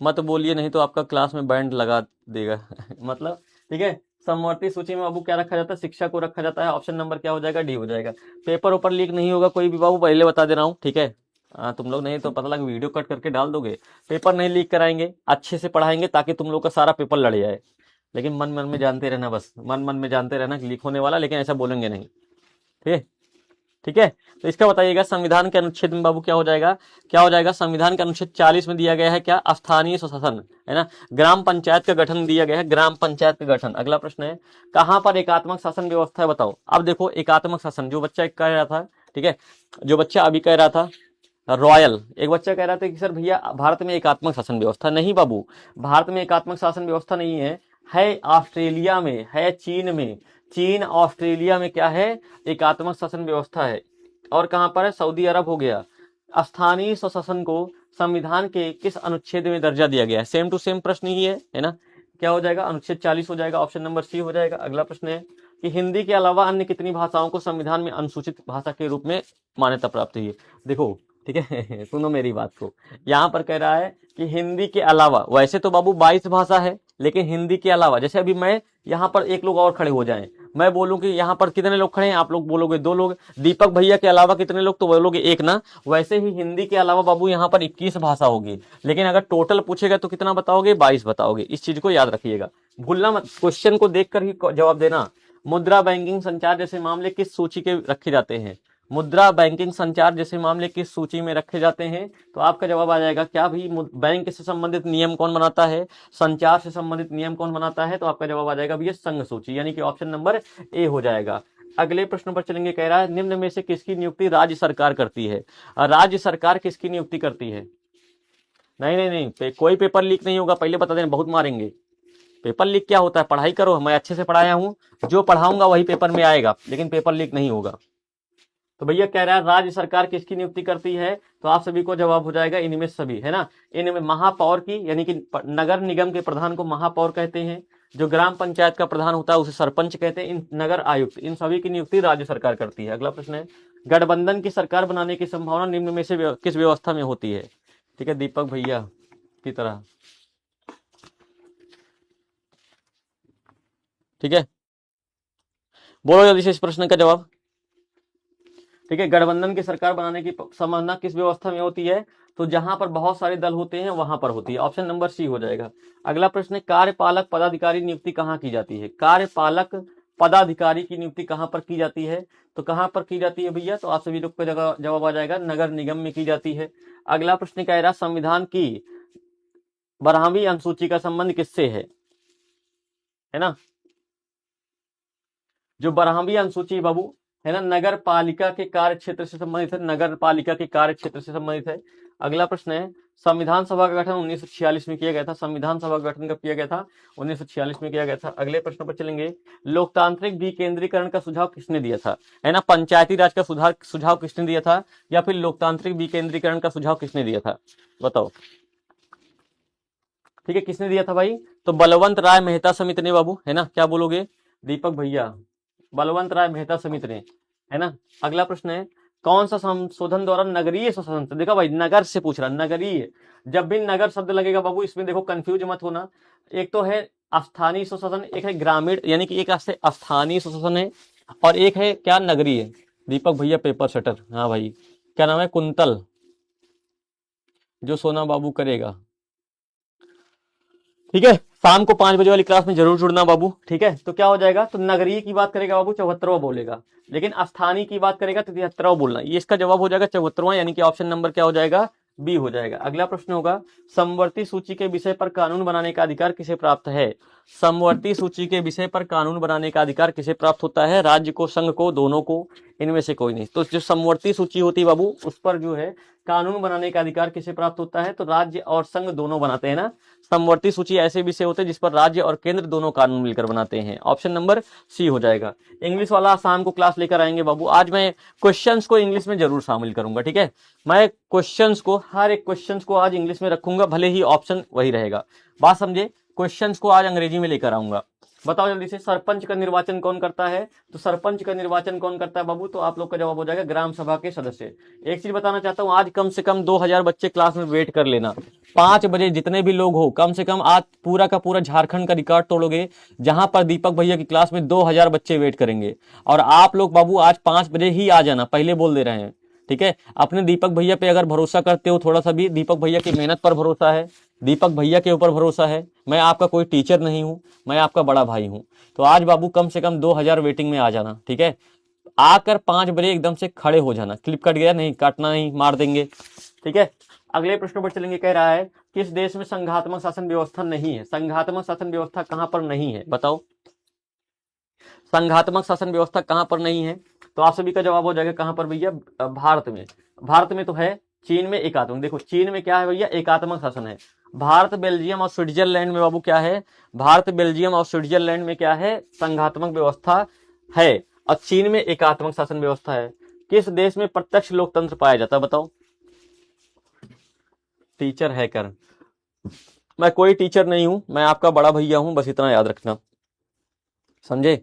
मत बोलिए नहीं तो आपका क्लास में बैंड लगा देगा मतलब, ठीक है। समवर्ती सूची में बाबू क्या रखा जाता है? शिक्षा को रखा जाता है। ऑप्शन नंबर क्या हो जाएगा? डी हो जाएगा। पेपर ऊपर लीक नहीं होगा कोई भी बाबू, पहले बता दे रहा हूँ, ठीक है। तुम लोग नहीं तो पता लगा वीडियो कट करके डाल दोगे। पेपर नहीं लीक कराएंगे, अच्छे से पढ़ाएंगे ताकि तुम लोग का सारा पेपर लड़ जाए। लेकिन मन मन में जानते रहना, बस मन मन में जानते रहना कि लीक होने वाला, लेकिन ऐसा बोलेंगे नहीं, ठीक है। ठीक है, तो इसका बताइएगा संविधान के अनुच्छेद में बाबू क्या हो जाएगा? क्या हो जाएगा? संविधान के अनुच्छेद 40 में दिया गया है क्या? स्थानीय स्वशासन, है ना। ग्राम पंचायत का गठन दिया गया है, ग्राम पंचायत का गठन। अगला प्रश्न है, कहां पर एकात्मक शासन व्यवस्था है? बताओ। अब देखो, एकात्मक शासन जो बच्चा कह रहा था, ठीक है, जो बच्चा अभी कह रहा था रॉयल, एक बच्चा कह रहा था कि सर भैया भारत में एकात्मक शासन व्यवस्था नहीं बाबू, भारत में एकात्मक शासन व्यवस्था नहीं है ऑस्ट्रेलिया में, है चीन में। चीन, ऑस्ट्रेलिया में क्या है? एकात्मक शासन व्यवस्था है। और कहां पर है? सऊदी अरब हो गया। स्थानीय स्वशासन को संविधान के किस अनुच्छेद में दर्जा दिया गया है? सेम टू सेम प्रश्न ही है ना। क्या हो जाएगा? अनुच्छेद 40 हो जाएगा, ऑप्शन नंबर सी हो जाएगा। अगला प्रश्न है कि हिंदी के अलावा अन्य कितनी भाषाओं को संविधान में अनुसूचित भाषा के रूप में मान्यता प्राप्त हुई है? देखो, ठीक है सुनो मेरी बात को, यहाँ पर कह रहा है कि हिंदी के अलावा, वैसे तो बाबू 22 भाषा है, लेकिन हिंदी के अलावा, जैसे अभी मैं यहाँ पर एक लोग और खड़े हो जाएं, मैं बोलूं कि यहाँ पर कितने लोग खड़े हैं, आप लोग बोलोगे 2 लोग, दीपक भैया के अलावा कितने लोग, तो बोलोगे 1 ना। वैसे ही हिंदी के अलावा बाबू यहाँ पर 21 भाषा होगी, लेकिन अगर टोटल पूछेगा तो कितना बताओगे? 22 बताओगे। इस चीज को याद रखिएगा, भूलना मत, क्वेश्चन को देखकर ही जवाब देना। मुद्रा, बैंकिंग, संचार जैसे मामले किस सूची के रखे जाते हैं? मुद्रा, बैंकिंग, संचार जैसे मामले किस सूची में रखे जाते हैं? तो आपका जवाब आ जाएगा क्या भी, बैंक से संबंधित नियम कौन बनाता है, संचार से संबंधित नियम कौन बनाता है? तो आपका जवाब आ जाएगा भैया संघ सूची, यानी कि ऑप्शन नंबर ए हो जाएगा। अगले प्रश्न पर चलेंगे, कह रहा है निम्न में से किसकी नियुक्ति राज्य सरकार करती है? राज्य सरकार किसकी नियुक्ति करती है? नहीं नहीं नहीं, कोई पेपर लीक नहीं होगा, पहले बता देना, बहुत मारेंगे। पेपर लीक क्या होता है? पढ़ाई करो, मैं अच्छे से पढ़ाया हूँ, जो पढ़ाऊंगा वही पेपर में आएगा, लेकिन पेपर लीक नहीं होगा। तो भैया कह रहा है राज्य सरकार किसकी नियुक्ति करती है? तो आप सभी को जवाब हो जाएगा इनमें सभी, है ना। इनमें महापौर की, यानी कि नगर निगम के प्रधान को महापौर कहते हैं, जो ग्राम पंचायत का प्रधान होता है उसे सरपंच कहते हैं, इन नगर आयुक्त, इन सभी की नियुक्ति राज्य सरकार करती है। अगला प्रश्न है, गठबंधन की सरकार बनाने की संभावना निम्न में से किस व्यवस्था में होती है? ठीक है, दीपक भैया की तरह, ठीक है, बोलो जल्दी से इस प्रश्न का जवाब। ठीक है, गठबंधन की सरकार बनाने की संभावना किस व्यवस्था में होती है? तो जहां पर बहुत सारे दल होते हैं वहां पर होती है, ऑप्शन नंबर सी हो जाएगा। अगला प्रश्न है, कार्यपालक पदाधिकारी नियुक्ति कहां की जाती है? कार्यपालक पदाधिकारी की नियुक्ति कहां पर की जाती है? तो कहां पर की जाती है भैया? तो आप सभी लोग का जवाब आ जाएगा नगर निगम में की जाती है। अगला प्रश्न कह रहा, संविधान की 12वीं अनुसूची का संबंध किससे है ना। जो 12वीं अनुसूची बाबू है ना, नगर पालिका के कार्य क्षेत्र से संबंधित है, नगर पालिका के कार्य क्षेत्र से संबंधित है। अगला प्रश्न है, संविधान सभा का गठन 1946 में किया गया था। संविधान सभा का गठन कब किया गया था? 1946 में किया गया था। अगले प्रश्न पर चलेंगे, लोकतांत्रिक विकेंद्रीकरण का सुझाव किसने दिया था? है ना, पंचायती राज का सुझाव किसने दिया था, या फिर लोकतांत्रिक विकेंद्रीकरण का सुझाव किसने दिया था? बताओ। ठीक है, किसने दिया था भाई? तो बलवंत राय मेहता समिति ने बाबू, है ना। क्या बोलोगे दीपक भैया? बलवंत राय मेहता समिति ने, है ना। अगला प्रश्न है, कौन सा संशोधन द्वारा नगरीय स्वतंत्र, देखो भाई नगर से पूछ रहा, नगरीय, जब भी नगर शब्द लगेगा बाबू इसमें देखो कंफ्यूज मत होना। एक तो है स्थानीय स्वशासन, एक है ग्रामीण, यानी कि एक स्थानीय स्वशासन है, और एक है क्या, नगरीय। दीपक भैया पेपर सेटर, हाँ भाई, क्या नाम है? कुंतल, जो सोना बाबू करेगा। ठीक है, शाम को 5 बजे वाली क्लास में जरूर जुड़ना बाबू, ठीक है। तो क्या हो जाएगा? तो नगरीय की बात करेगा बाबू 74वां बोलेगा, लेकिन स्थानीय की बात करेगा तो 73वां बोलना। ये इसका जवाब हो जाएगा 74वां, यानी कि ऑप्शन नंबर क्या हो जाएगा? बी हो जाएगा। अगला प्रश्न होगा, समवर्ती सूची के विषय पर कानून बनाने का अधिकार किसे प्राप्त है? समवर्ती सूची के विषय पर कानून बनाने का अधिकार किसे प्राप्त होता है? राज्य को, संघ को, दोनों को, इनमें से कोई नहीं। तो जो समवर्ती सूची होती है बाबू, उस पर जो है कानून बनाने का अधिकार किसे प्राप्त होता है? तो राज्य और संघ दोनों बनाते हैं ना। समवर्ती सूची ऐसे विषय होते हैं जिस पर राज्य और केंद्र दोनों कानून मिलकर बनाते हैं। ऑप्शन नंबर सी हो जाएगा। इंग्लिश वाला शाम को क्लास लेकर आएंगे बाबू। आज मैं क्वेश्चंस को इंग्लिश में जरूर शामिल करूंगा, ठीक है। मैं क्वेश्चंस को, हर एक क्वेश्चंस को आज इंग्लिश में रखूंगा, भले ही ऑप्शन वही रहेगा। बात समझे? क्वेश्चंस को आज अंग्रेजी में लेकर आऊंगा। बताओ जल्दी से, सरपंच का निर्वाचन कौन करता है? तो सरपंच का निर्वाचन कौन करता है बाबू? तो आप लोग का जवाब हो जाएगा ग्राम सभा के सदस्य। एक चीज बताना चाहता हूं, आज कम से कम 2000 बच्चे क्लास में वेट कर लेना। 5 बजे जितने भी लोग हो, कम से कम आज पूरा का पूरा झारखंड का रिकॉर्ड तोड़ोगे, जहां पर दीपक भैया की क्लास में 2000 बच्चे वेट करेंगे। और आप लोग बाबू आज 5 बजे ही आ जाना, पहले बोल दे रहे हैं, ठीक है। अपने दीपक भैया पे अगर भरोसा करते हो थोड़ा सा भी, दीपक भैया की मेहनत पर भरोसा है, दीपक भैया के ऊपर भरोसा है, मैं आपका कोई टीचर नहीं हूं, मैं आपका बड़ा भाई हूं। तो आज बाबू कम से कम 2000 वेटिंग में आ जाना, ठीक है। आकर 5 बजे एकदम से खड़े हो जाना। क्लिप कट गया, नहीं काटना, नहीं मार देंगे, ठीक है। अगले प्रश्न पर चलेंगे। कह रहा है किस देश में संघात्मक शासन व्यवस्था नहीं है? संघात्मक शासन व्यवस्था कहां पर नहीं है बताओ? संघात्मक शासन व्यवस्था कहां पर नहीं है? तो आप सभी का जवाब हो जाएगा कहां पर भैया? भारत में। भारत में तो है। चीन में एकात्मक, देखो चीन में क्या है भैया? एकात्मक शासन है। भारत, बेल्जियम और स्विट्जरलैंड में बाबू क्या है? भारत, बेल्जियम और स्विट्जरलैंड में क्या है? संघात्मक व्यवस्था है। और चीन में एकात्मक शासन व्यवस्था है। किस देश में प्रत्यक्ष लोकतंत्र पाया जाता है बताओ? टीचर है कर, मैं कोई टीचर नहीं हूं, मैं आपका बड़ा भैया हूं, बस इतना याद रखना, समझे।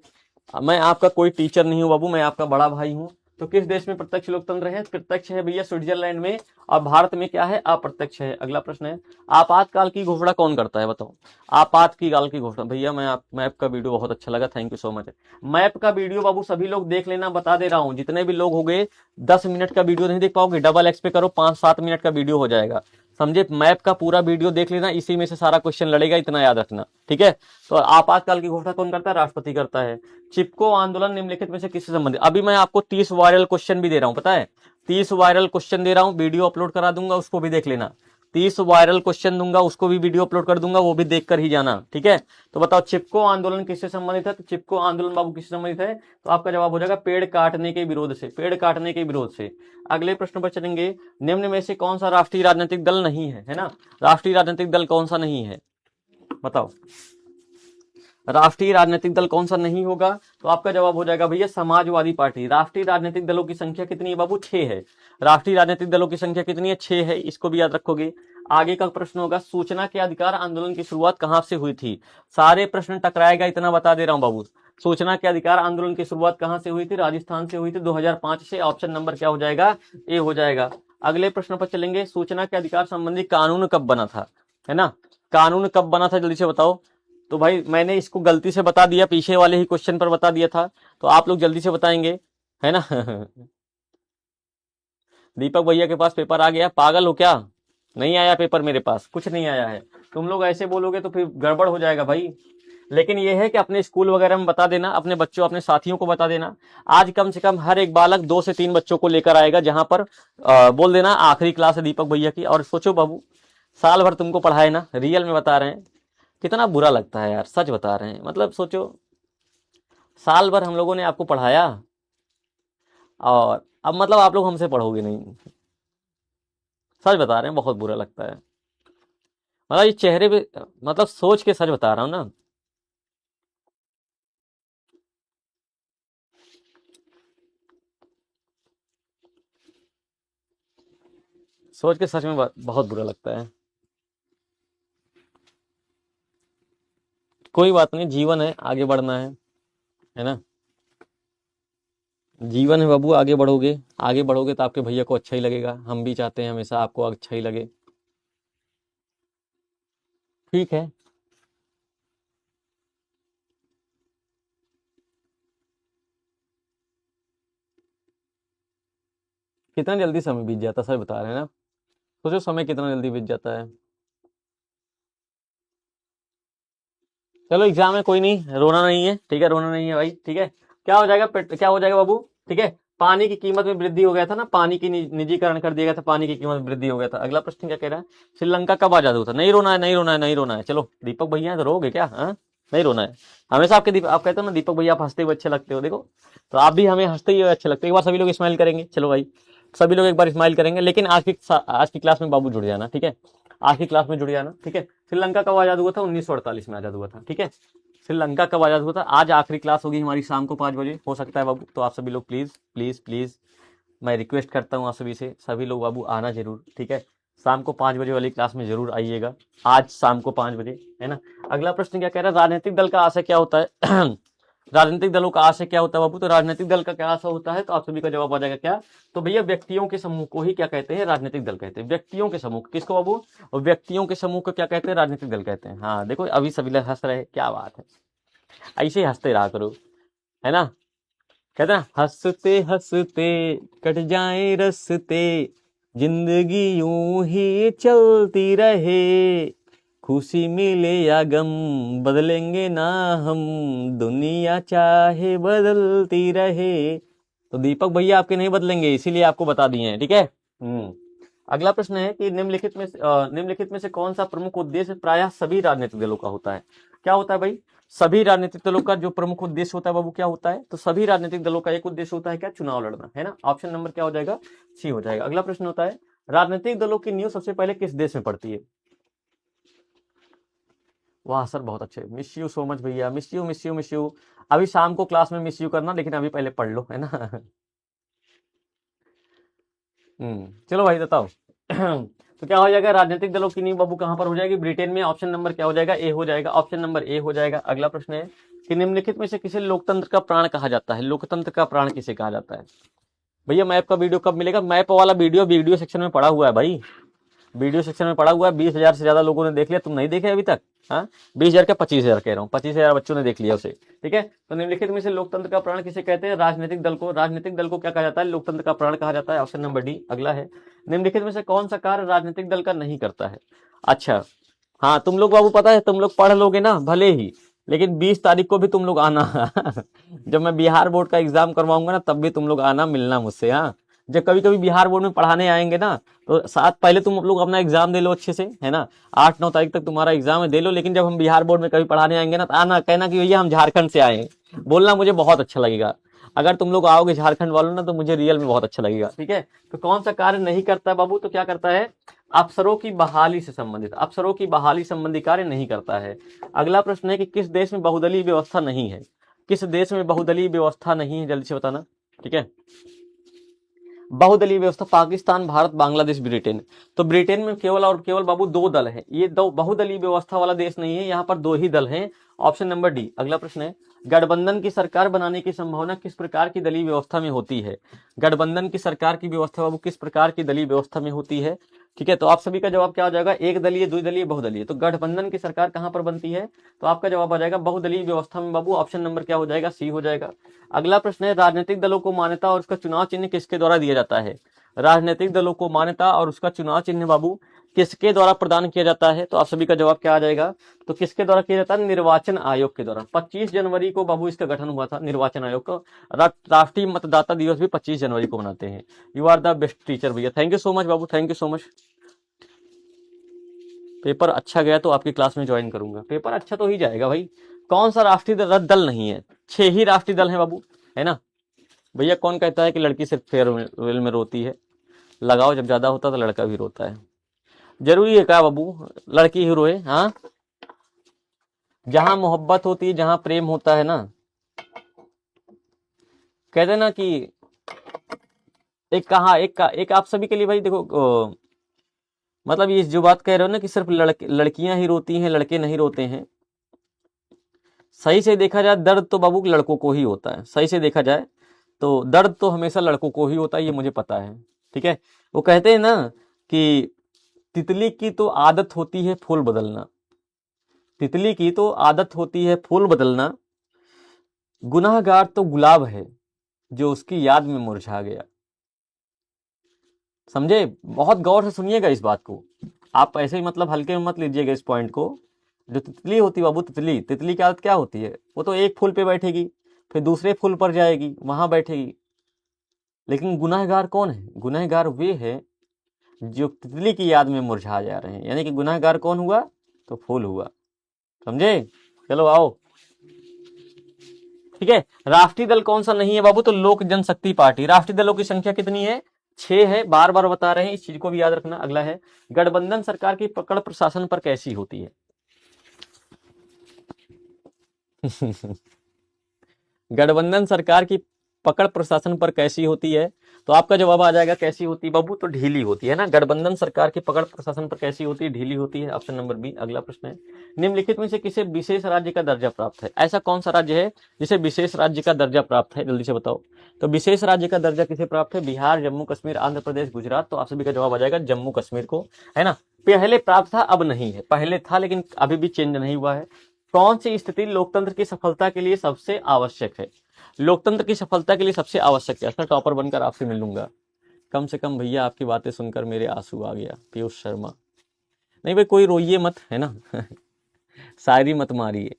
मैं आपका कोई टीचर नहीं हूं बाबू, मैं आपका बड़ा भाई हूं। तो किस देश में प्रत्यक्ष लोकतंत्र है? प्रत्यक्ष है भैया स्विट्जरलैंड में। और भारत में क्या है? अप्रत्यक्ष है। अगला प्रश्न है, आपातकाल की घोषणा कौन करता है बताओ? आपातकाल की घोषणा भैया, मैप का वीडियो बहुत अच्छा लगा, thank you so much. Map का वीडियो बाबू सभी लोग देख लेना, बता दे रहा हूं। जितने भी लोग हो गए 10 मिनट का वीडियो नहीं देख पाओगे, डबल एक्स पे करो, 5-7 मिनट का वीडियो हो जाएगा, समझे। मैप का पूरा वीडियो देख लेना, इसी में से सारा क्वेश्चन लड़ेगा, इतना याद रखना, ठीक है। तो आपातकाल की घोषणा कौन करता है? राष्ट्रपति करता है। चिपको आंदोलन निम्नलिखित में से किससे संबंधित? अभी मैं आपको 30 वायरल क्वेश्चन भी दे रहा हूं, पता है, 30 वायरल क्वेश्चन दे रहा हूं, वीडियो अपलोड करा दूंगा, उसको भी देख लेना। 30 वायरल क्वेश्चन दूंगा, उसको भी वीडियो अपलोड कर दूंगा, वो भी देख कर ही जाना, ठीक है। तो बताओ चिपको आंदोलन किससे संबंधित है? तो चिपको आंदोलन बाबू किससे संबंधित है? तो आपका जवाब हो जाएगा पेड़ काटने के विरोध से, पेड़ काटने के विरोध से। अगले प्रश्न पर चलेंगे। निम्न में से कौन सा राष्ट्रीय राजनीतिक दल नहीं है? है ना, राष्ट्रीय राजनीतिक दल कौन सा नहीं है बताओ? राष्ट्रीय राजनीतिक दल कौन सा नहीं होगा? तो आपका जवाब हो जाएगा भैया समाजवादी पार्टी। राष्ट्रीय राजनीतिक दलों की संख्या कितनी है बाबू? 6 है। राष्ट्रीय राजनीतिक दलों की संख्या कितनी है? 6 है, इसको भी याद रखोगे। आगे का प्रश्न होगा, सूचना के अधिकार आंदोलन की शुरुआत कहां से हुई थी? सारे प्रश्न टकराएगा, इतना बता दे रहा हूं बाबू। सूचना के अधिकार आंदोलन की शुरुआत कहां से हुई थी? राजस्थान से हुई थी 2005 से। ऑप्शन नंबर क्या हो जाएगा? ए हो जाएगा। अगले प्रश्न पर चलेंगे। सूचना के अधिकार संबंधी कानून कब बना था? है ना, कानून कब बना था जल्दी से बताओ। तो भाई मैंने इसको गलती से बता दिया, पीछे वाले ही क्वेश्चन पर बता दिया था, तो आप लोग जल्दी से बताएंगे, है ना। दीपक भैया के पास पेपर आ गया, पागल हो क्या? नहीं आया पेपर, मेरे पास कुछ नहीं आया है। तुम लोग ऐसे बोलोगे तो फिर गड़बड़ हो जाएगा भाई। लेकिन यह है कि अपने स्कूल वगैरह में बता देना, अपने बच्चों, अपने साथियों को बता देना। आज कम से कम हर एक बालक 2 से 3 बच्चों को लेकर आएगा, जहां पर बोल देना आखिरी क्लास है दीपक भैया की। और सोचो बाबू, साल भर तुमको पढ़ाए ना, रियल में बता रहे हैं, कितना बुरा लगता है यार, सच बता रहे हैं। मतलब सोचो, साल भर हम लोगों ने आपको पढ़ाया और अब मतलब आप लोग हमसे पढ़ोगे नहीं। सच बता रहे हैं, बहुत बुरा लगता है। मतलब ये चेहरे पे, मतलब सोच के सच बता रहा हूं ना। सोच के सच में बहुत बुरा लगता है। कोई बात नहीं, जीवन है, आगे बढ़ना है ना। जीवन है बाबू, आगे बढ़ोगे, आगे बढ़ोगे तो आपके भैया को अच्छा ही लगेगा। हम भी चाहते हैं हमेशा आपको अच्छा ही लगे, ठीक है। कितना जल्दी समय बीत जाता है, सच बता रहे हैं ना। सोचो समय कितना जल्दी बीत जाता है। चलो एग्जाम है, कोई नहीं, रोना नहीं है, ठीक है, रोना नहीं है भाई, ठीक है। क्या हो जाएगा क्या हो जाएगा बाबू? ठीक है, पानी की कीमत में वृद्धि हो गया था ना, पानी की निजीकरण कर दिया गया था, पानी की कीमत में वृद्धि हो गया था। अगला प्रश्न क्या कह रहा है? श्रीलंका कब आजाद हुआ था? नहीं रोना है, नहीं रोना है, नहीं रोना है। चलो दीपक भैया तो रोगे क्या? हाँ, नहीं रोना है। हमेशा आपके आप कहते हो ना दीपक भैया आप हंसते हुए अच्छे लगते हो, देखो तो आप भी हमें हंसते हुए अच्छे लगते हो। एक बार सभी लोग स्माइल करेंगे, चलो भाई सभी लोग एक बार स्माइल करेंगे। लेकिन आज की क्लास में बाबू जुड़ जाना, ठीक है, आज की क्लास में जुड़ जाना, ठीक है। श्रीलंका कब आजाद हुआ था? 1948 में आजाद हुआ था, ठीक है। श्रीलंका कब आजाद हुआ था? आज आखिरी क्लास होगी हमारी शाम को 5 बजे, हो सकता है बाबू, तो आप सभी लोग प्लीज प्लीज प्लीज मैं रिक्वेस्ट करता हूँ आप सभी से, सभी लोग बाबू आना जरूर, ठीक है। शाम को 5 बजे वाली क्लास में जरूर आइएगा, आज शाम को 5 बजे, है ना। अगला प्रश्न क्या कह रहा है? राजनीतिक दल का आशय क्या होता है? राजनीतिक दलों का आशय क्या होता है बाबू? तो राजनीतिक दल का क्या आशय होता है? तो आप सभी का जवाब आ जाएगा क्या? तो भैया व्यक्तियों के समूह को ही क्या कहते हैं? राजनीतिक दल कहते हैं। व्यक्तियों के समूह, किसको बाबू? और व्यक्तियों के समूह को क्या कहते हैं? राजनीतिक दल कहते हैं। हाँ देखो अभी सभी लोग हंस रहे हैं, क्या बात है, ऐसे ही हंसते रहा करो, है ना। कहते हैं हंसते हंसते कट जाए रस्ते, जिंदगी यूं ही चलती रहे, खुशी मिले या गम बदलेंगे ना हम, दुनिया चाहे बदलती रहे। तो दीपक भैया आपके नहीं बदलेंगे, इसीलिए आपको बता दिए हैं, ठीक है। अगला प्रश्न है कि निम्नलिखित में से कौन सा प्रमुख उद्देश्य प्रायः सभी राजनीतिक दलों का होता है? क्या होता है भाई? सभी राजनीतिक दलों का जो प्रमुख उद्देश्य होता है बाबू क्या होता है? तो सभी राजनीतिक दलों का एक उद्देश्य होता है क्या? चुनाव लड़ना, है ना। ऑप्शन नंबर क्या हो जाएगा? सी हो जाएगा। अगला प्रश्न होता है राजनीतिक दलों की नींव सबसे पहले किस देश में पड़ती है? वाह सर बहुत अच्छे, मिस यू सो मच भैया, miss you miss you miss you. अभी शाम को क्लास में मिस यू करना, लेकिन अभी पहले पढ़ लो, है ना। चलो भाई बताओ। तो क्या हो जाएगा? राजनीतिक दलों की नींव बाबू कहां पर हो जाएगी? ब्रिटेन में। ऑप्शन नंबर क्या हो जाएगा? ए हो जाएगा। ऑप्शन नंबर ए हो जाएगा। अगला प्रश्न है कि निम्नलिखित में से किसे लोकतंत्र का प्राण कहा जाता है? लोकतंत्र का प्राण किसे कहा जाता है? भैया मैप का वीडियो कब मिलेगा? मैप वाला वीडियो सेक्शन में पड़ा हुआ है भाई, वीडियो सेक्शन में पड़ा हुआ है। 20,000 से ज्यादा लोगों ने देख लिया, तुम नहीं देखे अभी तक? हाँ 20,000 क्या 25,000 कह रहा हूँ, 25,000 बच्चों ने देख लिया उसे, ठीक है। तो निम्नलिखित में से लोकतंत्र का प्राण किसे कहते हैं? राजनीतिक दल को। राजनीतिक दल को क्या कहा जाता है? लोकतंत्र का प्राण कहा जाता है। Option number D. अगला है निम्नलिखित में से कौन सा कार्य राजनीतिक दल का नहीं करता है? अच्छा हाँ तुम लोग बाबू पता है, तुम लोग पढ़ लोगे ना भले ही, लेकिन 20 तारीख को भी तुम लोग आना। जब मैं बिहार बोर्ड का एग्जाम करवाऊंगा ना, तब भी तुम लोग आना, मिलना मुझसे। हाँ जब कभी कभी बिहार बोर्ड में पढ़ाने आएंगे ना, तो साथ पहले तुम लोग अपना एग्जाम दे लो अच्छे से, है ना। 8-9 तारीख तक तुम्हारा एग्जाम है, दे लो। लेकिन जब हम बिहार बोर्ड में कभी पढ़ाने आएंगे ना, तो आना, कहना कि भैया हम झारखंड से आए हैं, बोलना, मुझे बहुत अच्छा लगेगा। अगर तुम लोग आओगे झारखंड वालों ना, तो मुझे रियल में बहुत अच्छा लगेगा, ठीक है। तो कौन सा कार्य नहीं करता है बाबू? तो क्या करता है? अफसरों की बहाली से संबंधित, अफसरों की बहाली संबंधी कार्य नहीं करता है। अगला प्रश्न है कि किस देश में बहुदलीय व्यवस्था नहीं है? किस देश में बहुदलीय व्यवस्था नहीं है? जल्दी से बताना, ठीक है। बहुदलीय व्यवस्था पाकिस्तान, भारत, बांग्लादेश, ब्रिटेन। तो ब्रिटेन में केवल और केवल बाबू 2 दल है, ये दो बहुदलीय व्यवस्था वाला देश नहीं है, यहाँ पर 2 ही दल हैं। Option number D. अगला प्रश्न है गठबंधन की सरकार बनाने की संभावना किस प्रकार की दलीय व्यवस्था में होती है? गठबंधन की सरकार की व्यवस्था बाबू किस प्रकार की दलीय व्यवस्था में होती है? ठीक है, तो आप सभी का जवाब क्या हो जाएगा? एक दलीय, द्विदलीय, बहुदलीय। तो गठबंधन की सरकार कहां पर बनती है? तो आपका जवाब आ जाएगा बहुदलीय व्यवस्था में बाबू। ऑप्शन नंबर क्या हो जाएगा? सी हो जाएगा। अगला प्रश्न है राजनीतिक दलों को मान्यता और उसका चुनाव चिन्ह किसके द्वारा दिया जाता है? राजनीतिक दलों को मान्यता और उसका चुनाव चिन्ह बाबू किसके द्वारा प्रदान किया जाता है? तो आप सभी का जवाब क्या आ जाएगा? तो किसके द्वारा किया जाता है? निर्वाचन आयोग के द्वारा। 25 जनवरी को बाबू इसका गठन हुआ था, निर्वाचन आयोग का। राष्ट्रीय मतदाता दिवस भी 25 जनवरी को मनाते हैं। You are the best teacher भैया, थैंक यू सो मच बाबू, thank you so much. Paper अच्छा गया तो आपकी क्लास में ज्वाइन करूंगा। पेपर अच्छा तो ही जाएगा भाई। कौन सा राष्ट्रीय दल नहीं है? 6 ही राष्ट्रीय दल है बाबू, है ना। भैया कौन कहता है कि लड़की सिर्फ फेयरवेल में रोती है? लगाव जब ज्यादा होता है तो लड़का भी रोता है। जरूरी है क्या बाबू लड़की ही रोए? हाँ जहां मोहब्बत होती है, जहां प्रेम होता है ना, कहते ना कि एक आप सभी के लिए भाई देखो, मतलब ये जो बात कह रहे हो ना कि सिर्फ लड़कियां ही रोती हैं, लड़के नहीं रोते हैं, सही से देखा जाए दर्द तो बाबू लड़कों को ही होता है। सही से देखा जाए तो दर्द तो हमेशा लड़कों को ही होता है, ये मुझे पता है, ठीक है। वो कहते हैं ना कि तितली की तो आदत होती है फूल बदलना, तितली की तो आदत होती है फूल बदलना, गुनाहगार तो गुलाब है जो उसकी याद में मुरझा गया। समझे? बहुत गौर से सुनिएगा इस बात को, आप ऐसे ही मतलब हल्के में मत लीजिएगा इस पॉइंट को। जो तितली होती है बाबू, तितली की आदत क्या होती है? वो तो एक फूल पे बैठेगी, फिर दूसरे फूल पर जाएगी, वहां बैठेगी। लेकिन गुनाहगार कौन है? गुनाहगार वे है जो तितली की याद में मुरझा जा रहे हैं। यानी कि गुनाहगार कौन हुआ? तो फूल हुआ। समझे? चलो आओ। ठीक है, राष्ट्रीय दल कौन सा नहीं है बाबू, तो लोक जनशक्ति पार्टी। राष्ट्रीय दलों की संख्या कितनी है, 6 है, बार बार बता रहे हैं, इस चीज को भी याद रखना। अगला है, गठबंधन सरकार की पकड़ प्रशासन पर कैसी होती है। गठबंधन सरकार की पकड़ प्रशासन पर कैसी होती है, तो आपका जवाब आ जाएगा कैसी होती है बाबू, तो ढीली होती है ना। गठबंधन सरकार की पकड़ प्रशासन पर कैसी होती है, ढीली होती है, ऑप्शन नंबर बी। अगला प्रश्न है, निम्नलिखित में से किसे विशेष राज्य का दर्जा प्राप्त है। ऐसा कौन सा राज्य है जिसे विशेष राज्य का दर्जा प्राप्त है, जल्दी से बताओ। तो विशेष राज्य का दर्जा किसे प्राप्त है, बिहार, जम्मू कश्मीर, आंध्र प्रदेश, गुजरात। तो आप सभी का जवाब आ जाएगा जम्मू कश्मीर को, है ना। पहले प्राप्त था, अब नहीं है, पहले था लेकिन अभी भी चेंज नहीं हुआ है। कौन सी स्थिति लोकतंत्र की सफलता के लिए सबसे आवश्यक है, लोकतंत्र की सफलता के लिए सबसे आवश्यक है। टॉपर बनकर आपसे मिलूंगा, कम से कम भैया आपकी बातें सुनकर मेरे आंसू आ गया। पीयूष शर्मा, नहीं भाई कोई रोइए मत, है ना। शायरी मत मारिए।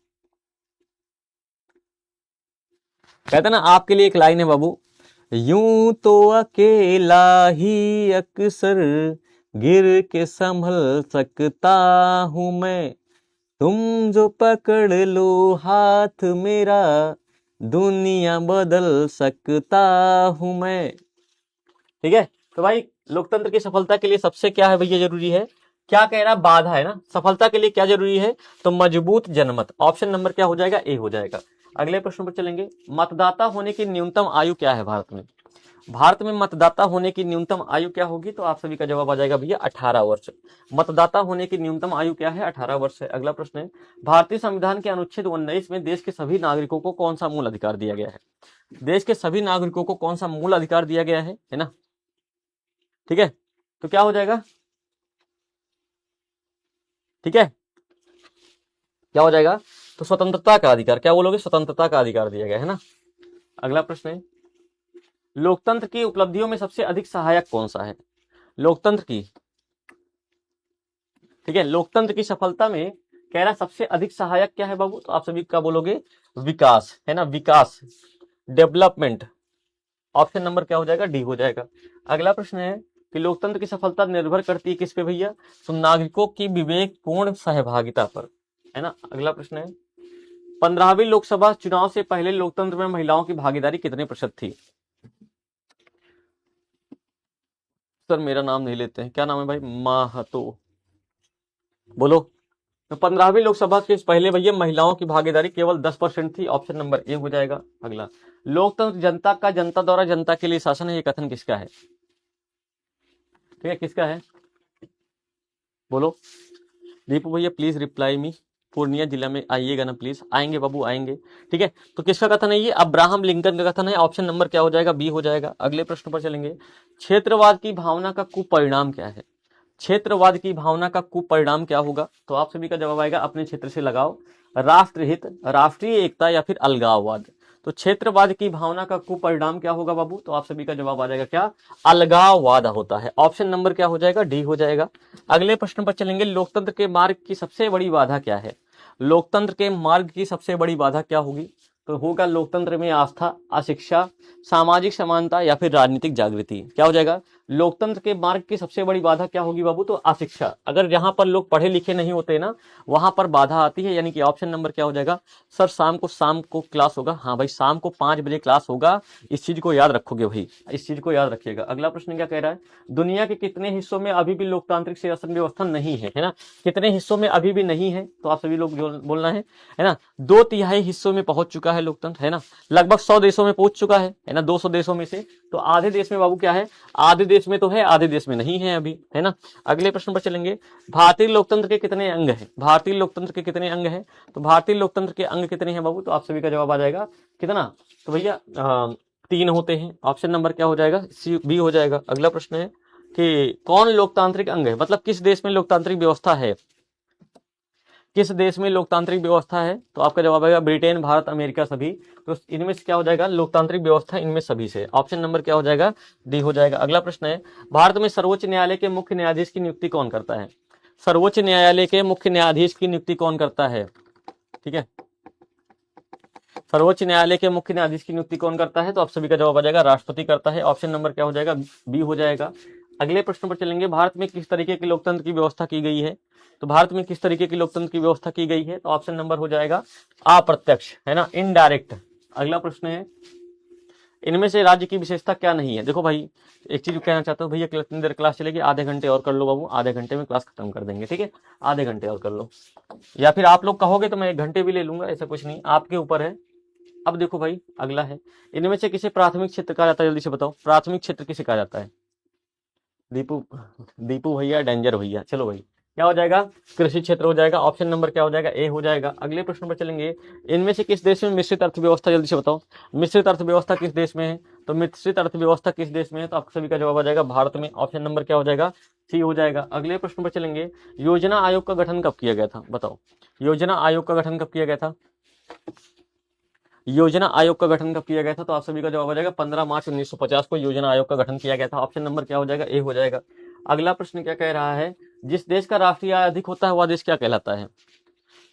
कहते ना, आपके लिए एक लाइन है बाबू, यूं तो अकेला ही अक्सर गिर के संभल सकता हूं मैं, तुम जो पकड़ लो हाथ मेरा दुनिया बदल सकता हूं मैं। ठीक है, तो भाई लोकतंत्र की सफलता के लिए सबसे क्या है भैया जरूरी है, क्या कह रहा, बाधा है ना। सफलता के लिए क्या जरूरी है, तो मजबूत जनमत। ऑप्शन नंबर क्या हो जाएगा, ए हो जाएगा। अगले प्रश्न पर चलेंगे, मतदाता होने की न्यूनतम आयु क्या है भारत में। भारत में मतदाता होने की न्यूनतम आयु क्या होगी, तो आप सभी का जवाब आ जाएगा भैया 18 वर्ष। मतदाता होने की न्यूनतम आयु क्या है, 18 वर्ष है। अगला प्रश्न है, भारतीय संविधान के अनुच्छेद 19 में देश के सभी नागरिकों को कौन सा मूल अधिकार दिया गया है। देश के सभी नागरिकों को कौन सा मूल अधिकार दिया गया है ना। ठीक है, तो क्या हो जाएगा, ठीक है, क्या हो जाएगा, तो स्वतंत्रता का अधिकार। क्या बोलोगे, स्वतंत्रता का अधिकार दिया गया है ना। अगला प्रश्न है, लोकतंत्र की उपलब्धियों में सबसे अधिक सहायक कौन सा है, लोकतंत्र की, ठीक है, लोकतंत्र की सफलता में कह रहा सबसे अधिक सहायक क्या है बाबू, तो आप सभी क्या बोलोगे, विकास, है ना, विकास, डेवलपमेंट। ऑप्शन नंबर क्या हो जाएगा, डी हो जाएगा। अगला प्रश्न है कि लोकतंत्र की सफलता निर्भर करती है किस पे भैया, तो नागरिकों की विवेकपूर्ण सहभागिता पर, है ना। अगला प्रश्न है, 15वीं लोकसभा चुनाव से पहले लोकतंत्र में महिलाओं की भागीदारी कितने प्रतिशत थी। सर मेरा नाम नहीं लेते हैं, क्या नाम है भाई, महतो, बोलो। तो 15वीं लोकसभा के पहले भैया महिलाओं की भागीदारी केवल 10% थी। ऑप्शन नंबर ए हो जाएगा। अगला, लोकतंत्र जनता का, जनता द्वारा जनता के लिए शासन है, ये कथन किसका है, ठीक है, किसका है, बोलो। दीपू भैया प्लीज रिप्लाई मी, पूर्णिया जिला में आइएगा ना प्लीज, आएंगे बाबू आएंगे। ठीक है, तो किसका कथन है ये, अब्राहम लिंकन का कथन है। ऑप्शन नंबर क्या हो जाएगा, बी हो जाएगा। अगले प्रश्न पर चलेंगे, क्षेत्रवाद की भावना का कुपरिणाम क्या है। क्षेत्रवाद की भावना का कुपरिणाम क्या होगा, तो आप सभी का जवाब आएगा अपने क्षेत्र से लगाओ, राष्ट्रहित, राष्ट्रीय एकता या फिर अलगाववाद। तो क्षेत्रवाद की भावना का कुपरिणाम क्या होगा बाबू, तो आप सभी का जवाब आ जाएगा क्या, अलगाववाद होता है। ऑप्शन नंबर क्या हो जाएगा, डी हो जाएगा। अगले प्रश्न पर चलेंगे, लोकतंत्र के मार्ग की सबसे बड़ी बाधा क्या है। लोकतंत्र के मार्ग की सबसे बड़ी बाधा क्या होगी, तो होगा लोकतंत्र में आस्था, अशिक्षा, सामाजिक समानता या फिर राजनीतिक जागृति। क्या हो जाएगा, लोकतंत्र के मार्ग की सबसे बड़ी बाधा क्या होगी बाबू, तो अशिक्षा। अगर जहां पर लोग पढ़े लिखे नहीं होते ना, वहां पर बाधा आती है। यानी कि ऑप्शन नंबर क्या हो जाएगा, सर शाम को क्लास होगा, हाँ भाई शाम को 5 बजे क्लास होगा, इस चीज को याद रखोगे भाई, इस चीज को याद रखिएगा। अगला प्रश्न क्या कह रहा है, दुनिया के कितने हिस्सों में अभी भी लोकतांत्रिक शासन व्यवस्था नहीं है ना। कितने हिस्सों में अभी भी नहीं है, तो आप सभी लोग जो बोलना है ना। 2/3 हिस्सों में पहुंच चुका है लोकतंत्र, है ना। लगभग 100 देशों में पहुंच चुका है ना। 200 देशों में से तो आधे देश में बाबू क्या है, आधे देश में तो है, आधे देश में नहीं है अभी, है ना। अगले प्रश्न पर चलेंगे, भारतीय लोकतंत्र के कितने अंग हैं, भारतीय लोकतंत्र के कितने अंग हैं, तो भारतीय लोकतंत्र के अंग कितने हैं बाबू, तो आप सभी का जवाब आ जाएगा कितना, तो भैया 3 होते हैं। ऑप्शन नंबर क्या हो जाएगा, सी, बी हो जाएगा। अगला प्रश्न है कि कौन लोकतांत्रिक अंग है, मतलब किस देश में लोकतांत्रिक व्यवस्था है, किस देश में लोकतांत्रिक व्यवस्था है, तो आपका जवाब आएगा ब्रिटेन, भारत, अमेरिका, सभी। तो इनमें से क्या हो जाएगा, लोकतांत्रिक व्यवस्था इनमें सभी से। ऑप्शन नंबर क्या हो जाएगा, डी हो जाएगा। अगला प्रश्न है, भारत में सर्वोच्च न्यायालय के मुख्य न्यायाधीश की नियुक्ति कौन करता है। सर्वोच्च न्यायालय के मुख्य न्यायाधीश की नियुक्ति कौन करता है, ठीक है, सर्वोच्च न्यायालय के मुख्य न्यायाधीश की नियुक्ति कौन करता है, तो आप सभी का जवाब आ जाएगा राष्ट्रपति करता है। ऑप्शन नंबर क्या हो जाएगा, बी हो जाएगा। अगले प्रश्न पर चलेंगे, भारत में किस तरीके की लोकतंत्र की व्यवस्था की गई है? तो भारत में किस तरीके की लोकतंत्र की व्यवस्था की गई है? तो ऑप्शन नंबर हो जाएगा अप्रत्यक्ष, है ना, इनडायरेक्ट। अगला प्रश्न है, इनमें से राज्य की विशेषता क्या नहीं है? देखो भाई, एक चीज कहना चाहता हूँ, भैया कितनी देर क्लास चलेगी? आधे घंटे और कर लो बाबू, आधे घंटे में क्लास खत्म कर देंगे, ठीक है? आधे घंटे और कर लो, या फिर आप लोग कहोगे तो मैं 1 घंटे भी ले लूंगा, ऐसा कुछ नहीं, आपके ऊपर है। अब देखो भाई, अगला है, इनमें से किसे प्राथमिक क्षेत्र कहा जाता है? जल्दी से बताओ, प्राथमिक क्षेत्र किसे कहा जाता है? दीपू, दीपू भैया, डेंजर भैया, चलो भाई, क्या हो जाएगा? कृषि क्षेत्र हो जाएगा। ऑप्शन नंबर क्या हो जाएगा? ए हो जाएगा। अगले प्रश्न पर चलेंगे, इनमें से किस देश में मिश्रित अर्थव्यवस्था? जल्दी से बताओ, मिश्रित अर्थव्यवस्था किस देश में है? तो मिश्रित अर्थव्यवस्था किस देश में है? तो आप सभी का जवाब आ जाएगा भारत में। ऑप्शन नंबर क्या हो जाएगा? सी हो जाएगा। अगले प्रश्न पर चलेंगे, योजना आयोग का गठन कब किया गया था? बताओ, योजना आयोग का गठन कब किया गया था? योजना आयोग का गठन कब किया गया था? तो आप सभी का जवाब आ जाएगा 15 मार्च 1950 को योजना आयोग का गठन किया गया था। ऑप्शन नंबर क्या हो जाएगा? ए हो जाएगा। अगला प्रश्न क्या कह रहा है, जिस देश का राष्ट्रीय आय अधिक होता है वह देश क्या कहलाता है?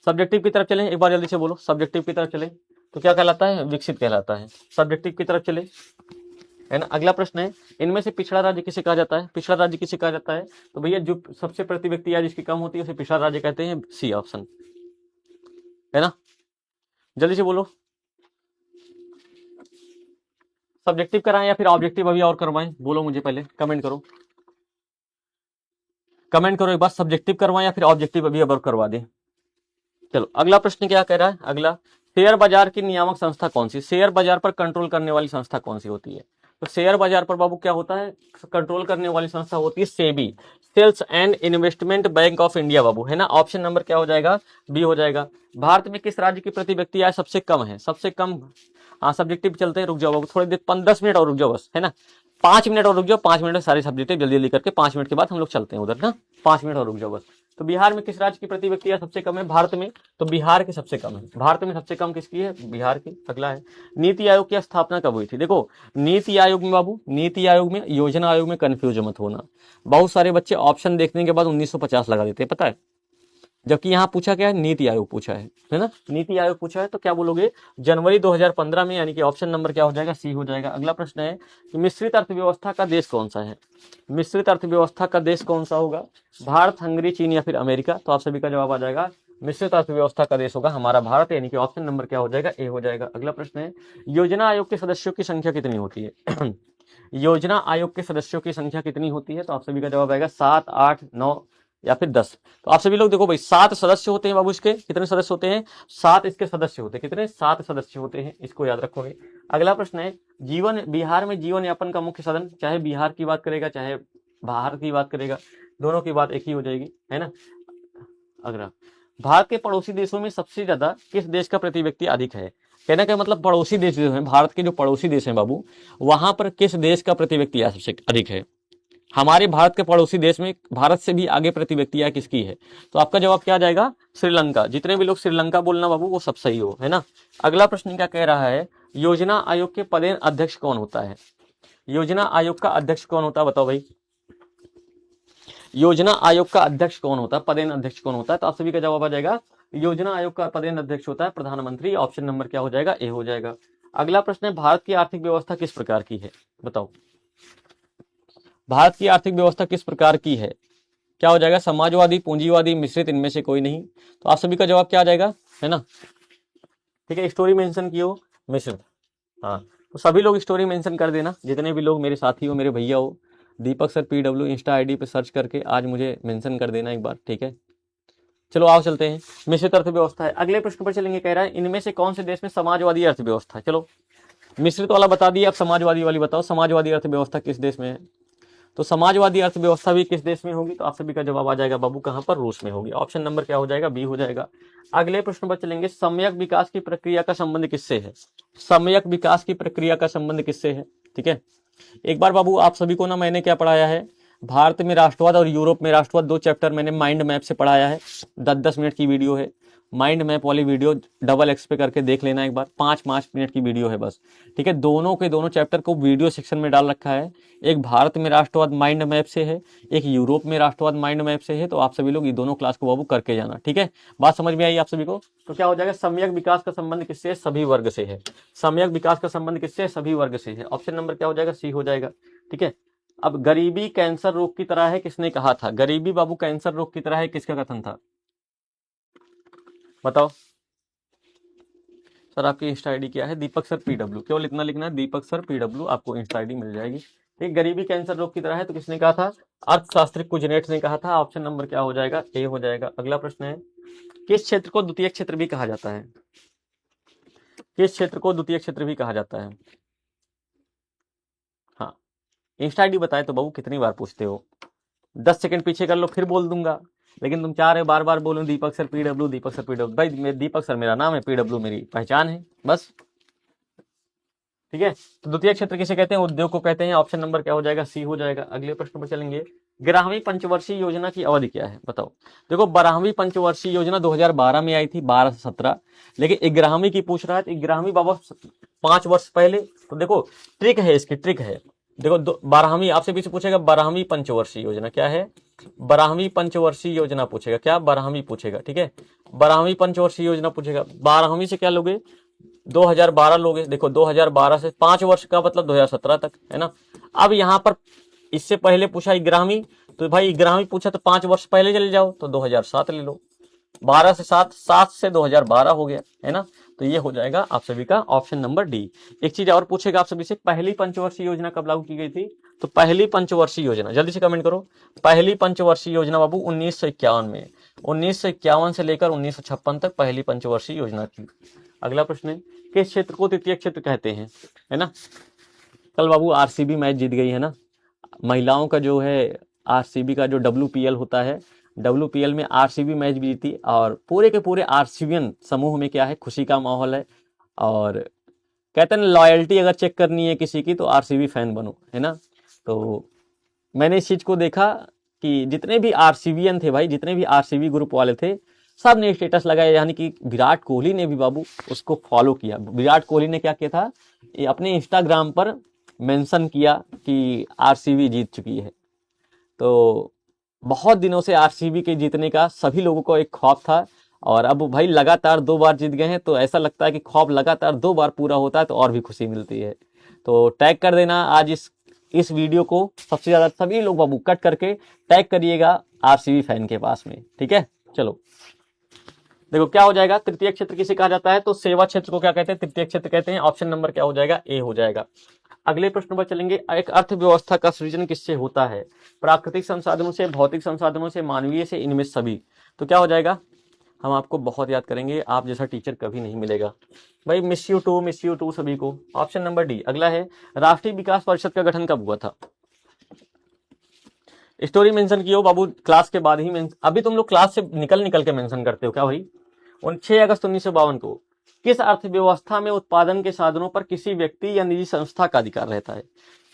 सब्जेक्टिव की तरफ चलें, एक बार जल्दी से बोलो, सब्जेक्टिव की तरफ चलें तो क्या कहलाता है? विकसित कहलाता है। सब्जेक्टिव की तरफ चले, है ना। अगला प्रश्न है, इनमें से पिछड़ा राज्य किसे कहा जाता है? पिछड़ा राज्य किसे कहा जाता है? तो भैया जो सबसे प्रति व्यक्ति आय जिसकी कम होती है उसे पिछड़ा राज्य कहते हैं। सी ऑप्शन, है ना। जल्दी से बोलो, सब्जेक्टिव कराएं या फिर ऑब्जेक्टिव अभी और करवाएं? बोलो मुझे पहले, कमेंट करो, कमेंट करो एक बार, सब्जेक्टिव करवाएं या फिर ऑब्जेक्टिव अभी अब करवा दें। चलो अगला प्रश्न क्या कह रहा है? अगला, शेयर बाजार की नियामक संस्था कौन सी? शेयर बाजार पर कंट्रोल करने वाली संस्था कौन सी होती है? तो शेयर बाजार पर बाबू क्या होता है? कंट्रोल करने वाली संस्था होती है SEBI, sales and investment bank of India बाबू, है ना। ऑप्शन नंबर क्या हो जाएगा? बी हो जाएगा। भारत में किस राज्य की प्रति व्यक्ति आय सबसे कम है? सबसे कम, हाँ सब्जेक्टिव चलते हैं, रुक जाओ बाबू थोड़ी देर, 10 मिनट और रुक जाओ बस, है ना। 5 मिनट और रुक जाओ, 5 मिनट में सारे सब्जेक्टिव जल्दी जल्दी करके 5 मिनट के बाद हम लोग चलते हैं उधर ना। 5 मिनट और रुक जाओ बस। तो बिहार में किस राज्य की प्रति व्यक्ति आय सबसे कम है? भारत में। तो बिहार की सबसे कम है, भारत में सबसे कम किसकी है? बिहार की। अगला है, नीति आयोग की स्थापना कब हुई थी? देखो नीति आयोग में बाबू, नीति आयोग में, योजना आयोग में कंफ्यूज मत होना। बहुत सारे बच्चे ऑप्शन देखने के बाद 1950 लगा देते हैं, पता है, जबकि यहाँ पूछा क्या है? नीति आयोग पूछा है ना। नीति आयोग पूछा है तो क्या बोलोगे? जनवरी 2015 में, यानी कि ऑप्शन नंबर क्या हो जाएगा? सी हो जाएगा। अगला प्रश्न है कि मिश्रित अर्थव्यवस्था का देश कौन सा है? मिश्रित अर्थव्यवस्था का देश कौन सा होगा? भारत, हंगरी, चीन या फिर अमेरिका? तो आप सभी का जवाब आ जाएगा मिश्रित अर्थव्यवस्था का देश होगा हमारा भारत, यानी कि ऑप्शन नंबर क्या हो जाएगा? ए हो जाएगा। अगला प्रश्न है, योजना आयोग के सदस्यों की संख्या कितनी होती है? योजना आयोग के सदस्यों की संख्या कितनी होती है? तो आप सभी का जवाब आएगा 7, 8, 9 या फिर 10। तो आप सभी लोग देखो भाई, 7 सदस्य होते हैं बाबू इसके। कितने सदस्य होते हैं? 7 इसके सदस्य होते हैं। कितने? 7 सदस्य होते हैं, इसको याद रखोगे। अगला प्रश्न है, जीवन, बिहार में जीवन यापन का मुख्य साधन, चाहे बिहार की बात करेगा चाहे बाहर की बात करेगा, दोनों की बात एक ही हो जाएगी, है ना। अगला, भारत के पड़ोसी देशों में सबसे ज्यादा किस देश का प्रति व्यक्ति अधिक है? कहने का मतलब पड़ोसी देश जो है, भारत के जो पड़ोसी देश हैं बाबू, वहां पर किस देश का प्रति व्यक्ति आय सबसे अधिक है? हमारे भारत के पड़ोसी देश में भारत से भी आगे प्रति व्यक्ति आय किसकी है? तो आपका जवाब क्या आ जाएगा? श्रीलंका। जितने भी लोग श्रीलंका बोलना बाबू वो सब सही हो, है ना। अगला प्रश्न क्या कह रहा है, योजना आयोग के पदेन अध्यक्ष कौन होता है? योजना आयोग का अध्यक्ष कौन होता है? बताओ भाई, योजना आयोग का अध्यक्ष कौन होता है? पदेन अध्यक्ष कौन होता है? तो आप सभी का जवाब आ जाएगा, योजना आयोग का पदेन अध्यक्ष होता है प्रधानमंत्री। ऑप्शन नंबर क्या हो जाएगा? ए हो जाएगा। अगला प्रश्न है, भारत की आर्थिक व्यवस्था किस प्रकार की है? बताओ, भारत की आर्थिक व्यवस्था किस प्रकार की है? क्या हो जाएगा? समाजवादी, पूंजीवादी, मिश्रित, इनमें से कोई नहीं। तो आप सभी का जवाब क्या आ जाएगा? है ना, ठीक है, स्टोरी मेंशन की हो, मिश्रित। हाँ, तो सभी लोग स्टोरी मेंशन कर देना, जितने भी लोग मेरे साथी हो, मेरे भैया हो। दीपक सर PW इंस्टा आईडी पे सर्च करके आज मुझे मेंशन कर देना एक बार, ठीक है। चलो आओ चलते हैं, मिश्रित अर्थव्यवस्था है। अगले प्रश्न पर चलेंगे, कह रहा है इनमें से कौन से देश में समाजवादी अर्थव्यवस्था है? चलो मिश्रित वाला बता दिया, अब समाजवादी वाली बताओ, समाजवादी अर्थव्यवस्था किस देश में है? तो समाजवादी अर्थव्यवस्था भी किस देश में होगी? तो आप सभी का जवाब आ जाएगा बाबू, कहां पर? रूस में होगी। ऑप्शन नंबर क्या हो जाएगा? बी हो जाएगा। अगले प्रश्न पर चलेंगे, सम्यक विकास की प्रक्रिया का संबंध किससे है? सम्यक विकास की प्रक्रिया का संबंध किससे है? ठीक है, एक बार बाबू आप सभी को ना मैंने क्या पढ़ाया है, भारत में राष्ट्रवाद और यूरोप में राष्ट्रवाद, 2 चैप्टर मैंने माइंड मैप से पढ़ाया है। 10-10 मिनट की वीडियो है, माइंड मैप वाली वीडियो XX पे करके देख लेना एक बार, 5-5 मिनट की वीडियो है बस, ठीक है। दोनों के दोनों चैप्टर को वीडियो सेक्शन में डाल रखा है। एक भारत में राष्ट्रवाद माइंड मैप से है, एक यूरोप में राष्ट्रवाद माइंड मैप से है। तो आप सभी लोग ये दोनों क्लास को बाबू करके जाना, ठीक है। बात समझ में आई आप सभी को? तो क्या हो जाएगा, सम्यक विकास का संबंध किससे है? सभी वर्ग से है। सम्यक विकास का संबंध किससे है? सभी वर्ग से है। ऑप्शन नंबर क्या हो जाएगा? सी हो जाएगा, ठीक है। अब गरीबी कैंसर रोग की तरह है, किसने कहा था? गरीबी बाबू कैंसर रोग की तरह है, किसका कथन था? बताओ सर। आपकी इंस्टा आईडी क्या है? दीपक सर PW, केवल इतना लिखना है, दीपक सर PW, आपको इंस्टा आईडी मिल जाएगी। ठीक, गरीबी कैंसर रोग की तरह है तो किसने कहा था? अर्थशास्त्री कुजनेट्स ने कहा था। ऑप्शन नंबर क्या हो जाएगा? ए हो जाएगा। अगला प्रश्न है, किस क्षेत्र को द्वितीय क्षेत्र भी कहा जाता है? किस क्षेत्र को द्वितीय क्षेत्र भी कहा जाता है? हाँ, इंस्टा आईडी बताए तो बाबू कितनी बार पूछते हो? 10 सेकंड पीछे कर लो, फिर बोल दूंगा, लेकिन तुम चाह रहे हो बार बार बोलूं दीपक सर PW, दीपक सर PW। भाई दीपक सर मेरा नाम है, PW मेरी पहचान है, बस। ठीक है, तो द्वितीय क्षेत्र किसे कहते हैं? उद्योग को कहते हैं। ऑप्शन नंबर क्या हो जाएगा? सी हो जाएगा। अगले प्रश्न पर चलेंगे, 11वीं पंचवर्षीय योजना की अवधि क्या है? बताओ। देखो 12वीं पंचवर्षीय योजना 2012 में आई थी, 12 से 17, लेकिन 11वीं की पूछ रहा है तो 11वीं बाबा 5 वर्ष पहले। तो देखो ट्रिक है, इसकी ट्रिक है। देखो 12वीं आपसे भी पूछेगा, 12वीं पंचवर्षीय योजना क्या है? 12वीं पंचवर्षीय योजना पूछेगा क्या? 12वीं पूछेगा, ठीक है, 12वीं पंचवर्षीय योजना पूछेगा। 12वीं से क्या लोगे? 2012 लोगे। देखो 2012 से 5 वर्ष का मतलब 2017 तक, है ना। अब यहाँ पर इससे पहले पूछा 11वीं, तो भाई 11वीं पूछा तो 5 वर्ष पहले चले जाओ, तो 2007 ले लो। 12 से 7, 7 से 2012 हो गया, है ना। तो ये हो जाएगा आप सभी का ऑप्शन नंबर डी। एक चीज और पूछेगा आप सभी से, पहली पंचवर्षीय योजना कब लागू की गई थी? तो पहली पंचवर्षीय योजना, जल्दी से कमेंट करो, पहली पंचवर्षीय योजना बाबू 1951 में, 1951 से लेकर 1956 तक पहली पंचवर्षीय योजना थी। अगला प्रश्न है, किस क्षेत्र को तृतीय क्षेत्र कहते हैं? है ना, कल बाबू आरसीबी मैच जीत गई, है ना। महिलाओं का जो है आरसीबी का जो WPL होता है, WPL में आरसीबी मैच भी जीती, और पूरे के पूरे आरसीबियन समूह में क्या है? खुशी का माहौल है। और कहते हैं लॉयल्टी अगर चेक करनी है किसी की तो आरसीबी फैन बनो, है ना। तो मैंने इस चीज को देखा कि जितने भी आरसीबियन थे भाई, जितने भी आरसीबी ग्रुप वाले थे, सब ने स्टेटस लगाया, यानी कि विराट कोहली ने भी बाबू उसको फॉलो किया। विराट कोहली ने क्या किया था? ये अपने इंस्टाग्राम पर मेंशन किया कि आरसीबी जीत चुकी है। तो बहुत दिनों से आरसीबी के जीतने का सभी लोगों को एक ख्वाब था, और अब भाई लगातार 2 बार जीत गए हैं, तो ऐसा लगता है कि ख्वाब लगातार 2 बार पूरा होता है तो और भी खुशी मिलती है। तो टैग कर देना आज इस वीडियो को, सबसे ज्यादा सभी लोग बाबू कट करके टैग करिएगा आरसीबी फैन के पास में, ठीक है। चलो देखो क्या हो जाएगा, तृतीय क्षेत्र किसे कहा जाता है? तो सेवा क्षेत्र को क्या कहते हैं? तृतीय क्षेत्र कहते हैं। ऑप्शन नंबर क्या हो जाएगा? ए हो जाएगा। अगले प्रश्न पर चलेंगे, एक अर्थव्यवस्था का सृजन किससे होता है? प्राकृतिक संसाधनों से, भौतिक संसाधनों से, मानवीय से, इनमें सभी। तो क्या हो जाएगा? हम आपको बहुत याद करेंगे, आप जैसा टीचर कभी नहीं मिलेगा भाई। मिस यू टू सभी को। Option number D. अगला है, राष्ट्रीय विकास परिषद का गठन कब हुआ था? स्टोरी मेंशन किया हो बाबू, क्लास के बाद ही अभी तुम लोग क्लास से निकल के मेंशन करते हो क्या भाई? 6 अगस्त 1952 को किस अर्थव्यवस्था में उत्पादन के साधनों पर किसी व्यक्ति या निजी संस्था का अधिकार रहता है?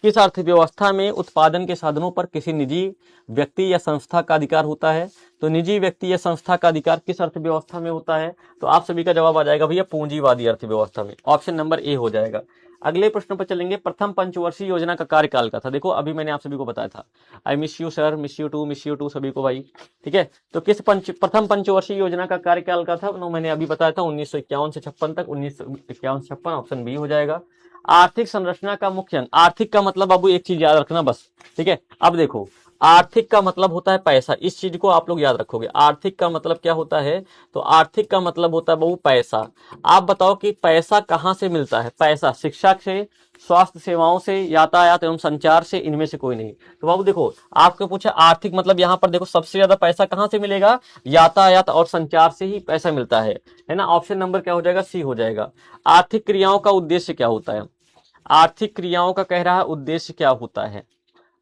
किस अर्थव्यवस्था में उत्पादन के साधनों पर किसी निजी व्यक्ति या संस्था का अधिकार होता है? तो निजी व्यक्ति या संस्था का अधिकार किस अर्थव्यवस्था में होता है? तो आप सभी का जवाब आ जाएगा भैया पूंजीवादी अर्थव्यवस्था में। ऑप्शन नंबर ए हो जाएगा। अगले प्रश्न पर चलेंगे, प्रथम पंचवर्षीय योजना का कार्यकाल का था। देखो अभी मैंने आप सभी को बताया था, I miss you sir, miss you too सभी को भाई, ठीक है। तो किस प्रथम पंचवर्षीय योजना का कार्यकाल का था? तो मैंने अभी बताया था 1951 से 56 तक, 1951 से 56, ऑप्शन बी हो जाएगा। आर्थिक संरचना का मुख्य अंग, आर्थिक का मतलब बाबू एक चीज याद रखना बस, ठीक है। अब देखो आर्थिक का मतलब होता है पैसा, इस चीज को आप लोग याद रखोगे। आर्थिक का मतलब क्या होता है? तो आर्थिक का मतलब होता है बाबू पैसा। आप बताओ कि पैसा कहाँ से मिलता है? पैसा शिक्षा से, स्वास्थ्य सेवाओं से, यातायात एवं संचार से, इनमें से कोई नहीं। तो बाबू देखो आपको पूछा आर्थिक मतलब, यहाँ पर देखो सबसे ज्यादा पैसा कहाँ से मिलेगा? यातायात और संचार से ही पैसा मिलता है ना। ऑप्शन नंबर क्या हो जाएगा? सी हो जाएगा। आर्थिक क्रियाओं का उद्देश्य क्या होता है? आर्थिक क्रियाओं का कह रहा है उद्देश्य क्या होता है?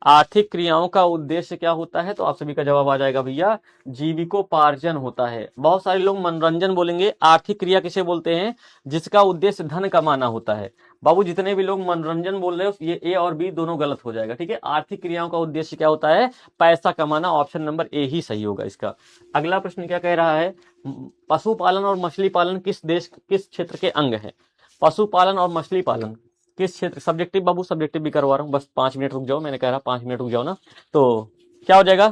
आर्थिक क्रियाओं का उद्देश्य क्या होता है? तो आप सभी का जवाब आ जाएगा भैया जीविकोपार्जन होता है। बहुत सारे लोग मनोरंजन बोलेंगे, आर्थिक क्रिया किसे बोलते हैं? जिसका उद्देश्य धन कमाना होता है। बाबू जितने भी लोग मनोरंजन बोल रहे हो, ये ए और बी दोनों गलत हो जाएगा, ठीक है। आर्थिक क्रियाओं का उद्देश्य क्या होता है? पैसा कमाना। ऑप्शन नंबर ए ही सही होगा इसका। अगला प्रश्न क्या कह रहा है, पशुपालन और मछली पालन किस क्षेत्र के अंग है? पशुपालन और मछली पालन किस क्षेत्र? सब्जेक्टिव बाबू, सब्जेक्टिव भी करवा रहा हूँ, बस 5 मिनट रुक जाओ, मैंने कह रहा 5 मिनट रुक जाओ ना। तो क्या हो जाएगा?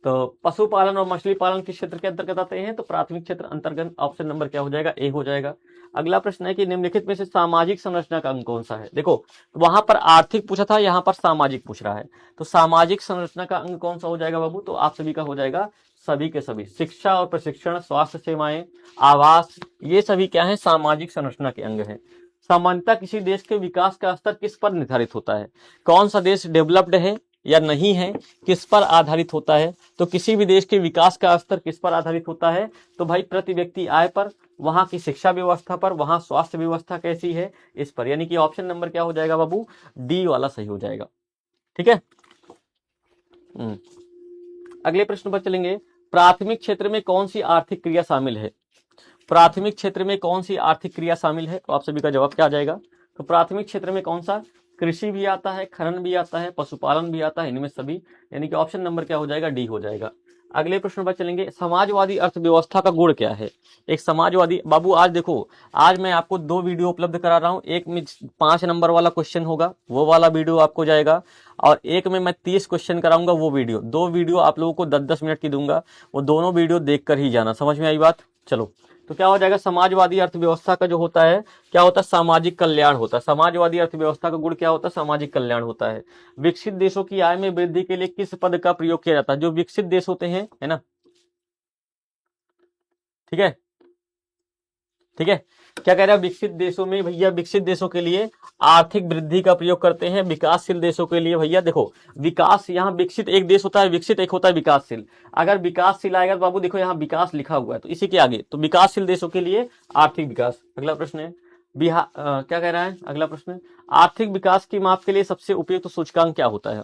तो पशुपालन और मछली पालन किस क्षेत्र के अंतर्गत आते हैं? तो प्राथमिक क्षेत्र अंतर्गत। ऑप्शन नंबर क्या हो जाएगा? ए हो जाएगा। अगला प्रश्न है कि निम्नलिखित में से सामाजिक संरचना का अंग कौन सा है? देखो वहां पर आर्थिक पूछा था, यहाँ पर सामाजिक पूछ रहा है, तो सामाजिक संरचना का अंग कौन सा हो जाएगा बाबू? तो आप सभी का हो जाएगा सभी के सभी शिक्षा और प्रशिक्षण, स्वास्थ्य सेवाएं, आवास, ये सभी क्या है? सामाजिक संरचना के अंग है। सामान्यतः किसी देश के विकास का स्तर किस पर निर्धारित होता है? कौन सा देश डेवलप्ड है या नहीं है, किस पर आधारित होता है? तो किसी भी देश के विकास का स्तर किस पर आधारित होता है? तो भाई प्रति व्यक्ति आय पर, वहां की शिक्षा व्यवस्था पर, वहां स्वास्थ्य व्यवस्था कैसी है, इस पर। यानी कि ऑप्शन नंबर क्या हो जाएगा बाबू? डी वाला सही हो जाएगा। ठीक है। अगले प्रश्न पर चलेंगे। प्राथमिक क्षेत्र में कौन सी आर्थिक क्रिया शामिल है? प्राथमिक क्षेत्र में कौन सी आर्थिक क्रिया शामिल है? तो आप सभी का जवाब क्या आ जाएगा? तो प्राथमिक क्षेत्र में कौन सा? कृषि भी आता है, खनन भी आता है, पशुपालन भी आता है, इनमें सभी। यानी कि ऑप्शन नंबर क्या हो जाएगा? डी हो जाएगा। अगले प्रश्न पर चलेंगे। समाजवादी अर्थव्यवस्था का गुण क्या है? एक समाजवादी, बाबू आज देखो, आज मैं आपको 2 वीडियो उपलब्ध करा रहा हूं। एक में 5 नंबर वाला क्वेश्चन होगा, वो वाला वीडियो आपको जाएगा, और एक में मैं 30 क्वेश्चन कराऊंगा, वो वीडियो। 2 वीडियो आप लोगों को 10-10 मिनट की दूंगा, वो दोनों वीडियो देखकर ही जाना। समझ में आई बात? चलो, तो क्या हो जाएगा? समाजवादी अर्थव्यवस्था का जो होता है, क्या होता है? सामाजिक कल्याण होता है। समाजवादी अर्थव्यवस्था का गुण क्या होता है? सामाजिक कल्याण होता है। विकसित देशों की आय में वृद्धि के लिए किस पद का प्रयोग किया जाता है? जो विकसित देश होते हैं, है ना, ठीक है, ठीक है। क्या कह रहा है? विकसित देशों में भैया, विकसित देशों के लिए आर्थिक वृद्धि का प्रयोग करते हैं। विकासशील देशों के लिए भैया देखो, विकास, यहाँ विकसित एक देश होता है, विकसित एक होता है विकासशील। अगर विकासशील आएगा तो बाबू देखो यहाँ विकास लिखा हुआ है, तो इसी के आगे तो विकासशील देशों के लिए आर्थिक विकास। अगला प्रश्न है बिहार, क्या कह रहा है अगला प्रश्न? आर्थिक विकास की माप के लिए सबसे उपयुक्त सूचकांक क्या होता है?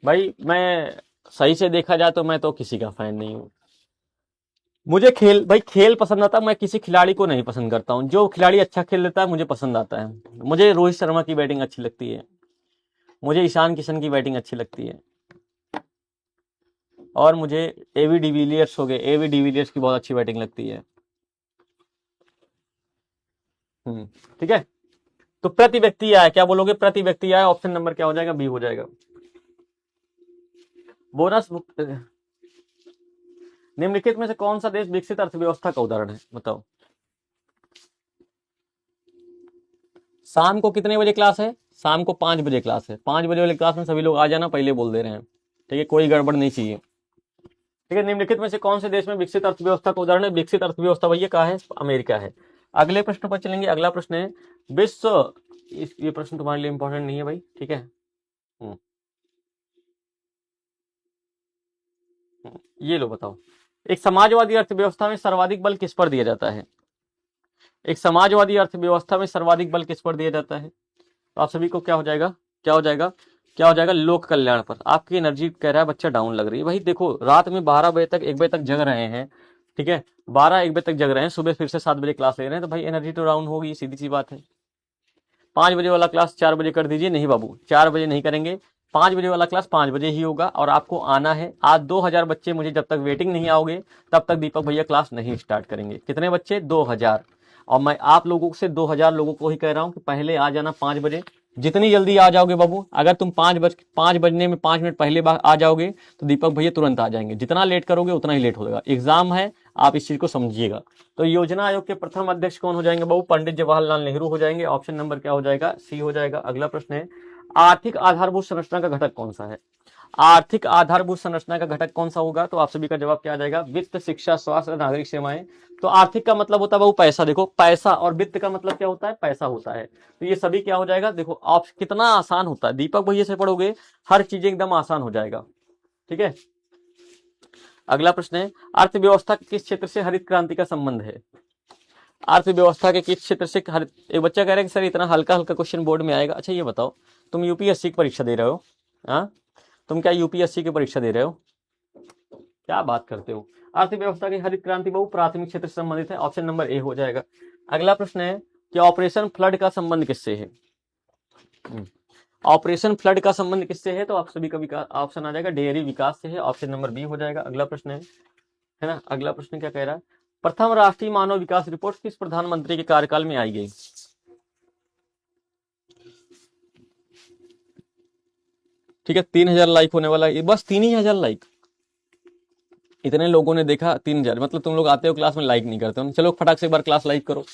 भाई मैं सही से देखा जाए तो मैं तो किसी का फैन नहीं हूँ। मुझे खेल, भाई खेल पसंद आता है, मैं किसी खिलाड़ी को नहीं पसंद करता हूँ। जो खिलाड़ी अच्छा खेल लेता है मुझे पसंद आता है। मुझे रोहित शर्मा की बैटिंग अच्छी लगती है, मुझे ईशान किशन की बैटिंग अच्छी लगती है, और मुझे एवी डिविलियर्स हो गए, एवी डिविलियर्स की बहुत अच्छी बैटिंग लगती है। ठीक है। तो प्रति व्यक्ति आय क्या बोलोगे? प्रति व्यक्ति आय, ऑप्शन नंबर क्या हो जाएगा? बी हो जाएगा। बोनस, निम्नलिखित में से कौन सा देश विकसित अर्थव्यवस्था का उदाहरण है? बताओ। शाम को कितने बजे क्लास है? शाम को 5 बजे क्लास है। 5 बजे वाली क्लास में सभी लोग आ जाना, पहले बोल दे रहे हैं। ठीक है, कोई गड़बड़ नहीं चाहिए। ठीक है। निम्नलिखित में से कौन से देश में विकसित अर्थव्यवस्था का उदाहरण है? विकसित अर्थव्यवस्था भैया कहाँ है? अमेरिका है। अगले प्रश्न पर चलेंगे। अगला प्रश्न है विश्व, ये प्रश्न तुम्हारे लिए इंपॉर्टेंट नहीं है भाई, ठीक है। ये लो बताओ, एक समाजवादी अर्थव्यवस्था में सर्वाधिक बल किस पर दिया जाता है? एक समाजवादी अर्थव्यवस्था में सर्वाधिक बल किस पर दिया जाता है? तो आप सभी को क्या हो जाएगा? क्या हो जाएगा? क्या हो जाएगा? लोक कल्याण पर। आपकी एनर्जी कह रहा है बच्चा डाउन लग रही है। भाई देखो, रात में 12 बजे तक, 1 बजे तक जग रहे हैं, ठीक है, 12-1 बजे तक जग रहे हैं, सुबह फिर से 7 बजे क्लास ले रहे हैं, तो भाई एनर्जी तो डाउन होगी, सीधी सी बात है। 5 बजे वाला क्लास 4 बजे कर दीजिए। नहीं बाबू, 4 बजे नहीं करेंगे, 5 बजे वाला क्लास 5 बजे ही होगा, और आपको आना है। आज 2000 बच्चे, मुझे जब तक वेटिंग नहीं आओगे तब तक दीपक भैया क्लास नहीं स्टार्ट करेंगे। कितने बच्चे? 2000। और मैं आप लोगों से 2000 लोगों को ही कह रहा हूं कि पहले आ जाना 5 बजे। जितनी जल्दी आ जाओगे बाबू, अगर तुम 5 बजने में 5 मिनट पहले आ जाओगे तो दीपक भैया तुरंत आ जाएंगे। जितना लेट करोगे उतना ही लेट होगा। एग्जाम है, आप इस चीज को समझिएगा। तो योजना आयोग के प्रथम अध्यक्ष कौन हो जाएंगे बाबू? पंडित जवाहरलाल नेहरू हो जाएंगे। ऑप्शन नंबर क्या हो जाएगा? सी हो जाएगा। अगला प्रश्न है आर्थिक आधारभूत संरचना का घटक कौन सा है? आर्थिक आधारभूत संरचना का घटक कौन सा होगा? तो आप सभी का जवाब क्या आ जाएगा? वित्त, शिक्षा, स्वास्थ्य, नागरिक सेवाएं। तो आर्थिक का मतलब होता है बाबू पैसा। देखो पैसा, और वित्त का मतलब क्या होता है? पैसा होता है। तो ये सभी क्या हो जाएगा? देखो ऑप्शन कितना आसान होता है, दीपक भैया से पढ़ोगे हर चीज एकदम आसान हो जाएगा। ठीक है। अगला प्रश्न है अर्थव्यवस्था के किस क्षेत्र से हरित क्रांति का संबंध है? अर्थव्यवस्था के किस क्षेत्र से हरित, एक बच्चा कह रहा है कि सर इतना हल्का हल्का क्वेश्चन बोर्ड में आएगा। अच्छा ये बताओ, तुम यूपीएससी की परीक्षा दे रहे हो? हाँ, तुम क्या यूपीएससी की परीक्षा दे रहे हो? क्या बात करते हो? अर्थव्यवस्था की हरित क्रांति बहु प्राथमिक क्षेत्र से संबंधित है। ऑप्शन नंबर ए हो जाएगा। अगला प्रश्न है कि ऑपरेशन फ्लड का संबंध किससे है? ऑपरेशन फ्लड का संबंध किससे है? तो आप सभी का ऑप्शन आ जाएगा डेयरी विकास से है। ऑप्शन नंबर बी हो जाएगा। अगला प्रश्न है ना, अगला प्रश्न क्या कह रहा है? प्रथम राष्ट्रीय मानव विकास रिपोर्ट किस प्रधानमंत्री के कार्यकाल में आई गई? ठीक है, 3000 लाइक होने वाला है, ये बस 3000 लाइक, इतने लोगों ने देखा 3000, मतलब तुम लोग आते हो क्लास में लाइक नहीं करते हो। चलो फटाक से एक बार क्लास लाइक करो।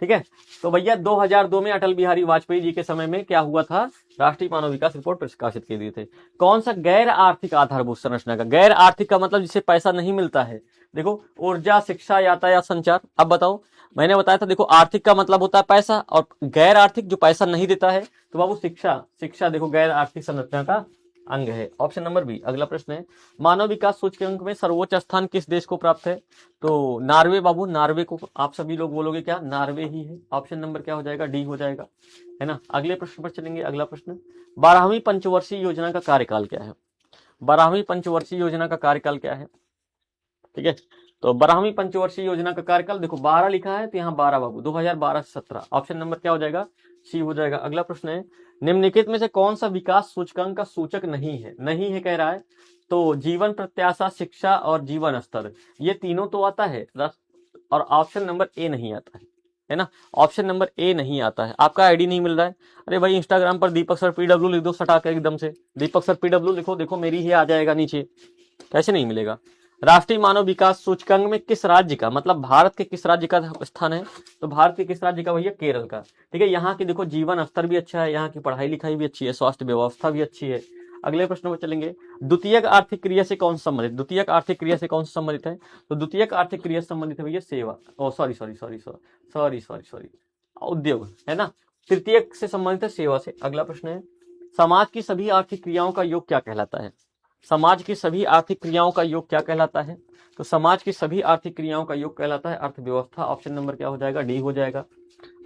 ठीक है, तो भैया 2002 में अटल बिहारी वाजपेयी जी के समय में क्या हुआ था, राष्ट्रीय मानव विकास रिपोर्ट प्रकाशित की दिए थे। कौन सा गैर आर्थिक आधारभूत संरचना का, गैर आर्थिक का मतलब जिसे पैसा नहीं मिलता है, देखो ऊर्जा, शिक्षा, यातायात, संचार। अब बताओ, मैंने बताया था देखो आर्थिक का मतलब होता है पैसा, और गैर आर्थिक जो पैसा नहीं देता है, तो बाबू शिक्षा, शिक्षा देखो गैर आर्थिक संरचना का अंग है। Option number B. अगला प्रश्न है, मानव विकास सूचकांक में सर्वोच्च स्थान किस देश को प्राप्त है, तो नार्वे बाबू, नार्वे को आप सभी लोग बोलोगे क्या, नार्वे ही है। ऑप्शन नंबर क्या हो जाएगा, डी हो जाएगा, है ना। अगले प्रश्न पर चलेंगे। अगला प्रश्न, 12वीं पंचवर्षीय योजना का कार्यकाल क्या है, 12वीं पंचवर्षीय योजना का कार्यकाल क्या है। ठीक है, तो 12वीं पंचवर्षीय योजना का कार्यकाल देखो 12 लिखा है, तो यहाँ 12 बाबू 2012 से 17। ऑप्शन नंबर क्या हो जाएगा, सी हो जाएगा। अगला प्रश्न है, निम्नलिखित में से कौन सा विकास सूचकांक का सूचक नहीं है, नहीं है कह रहा है, तो जीवन प्रत्याशा, शिक्षा और जीवन स्तर, ये तीनों तो आता है, और ऑप्शन नंबर ए नहीं आता है ना। ऑप्शन नंबर ए नहीं आता है। आपका आईडी नहीं मिल रहा है, अरे भाई इंस्टाग्राम पर दीपक सर पीडब्ल्यू लिख दो सटा कर एकदम से, दीपक सर पीडब्ल्यू लिखो, देखो मेरी ही आ जाएगा नीचे, कैसे नहीं मिलेगा। राष्ट्रीय मानव विकास सूचकांक में किस राज्य का, मतलब भारत के किस राज्य का स्थान है, तो भारत के किस राज्य का भैया, केरल का। ठीक है, यहाँ की देखो जीवन स्तर भी अच्छा है, यहाँ की पढ़ाई लिखाई भी अच्छी है, स्वास्थ्य व्यवस्था भी अच्छी है। अगले प्रश्न पर चलेंगे, द्वितीयक आर्थिक क्रिया से कौन संबंधित, द्वितीयक आर्थिक क्रिया से कौन संबंधित है, तो द्वितीयक आर्थिक क्रिया से संबंधित है भैया सेवा, oh sorry sorry sorry sorry sorry sorry उद्योग, है ना। तृतीयक से संबंधित है सेवा से। अगला प्रश्न है, समाज की सभी आर्थिक क्रियाओं का योग क्या कहलाता है, समाज की सभी आर्थिक क्रियाओं का योग क्या कहलाता है, तो समाज की सभी आर्थिक क्रियाओं का योग कहलाता है अर्थव्यवस्था। ऑप्शन नंबर क्या हो जाएगा, डी हो जाएगा।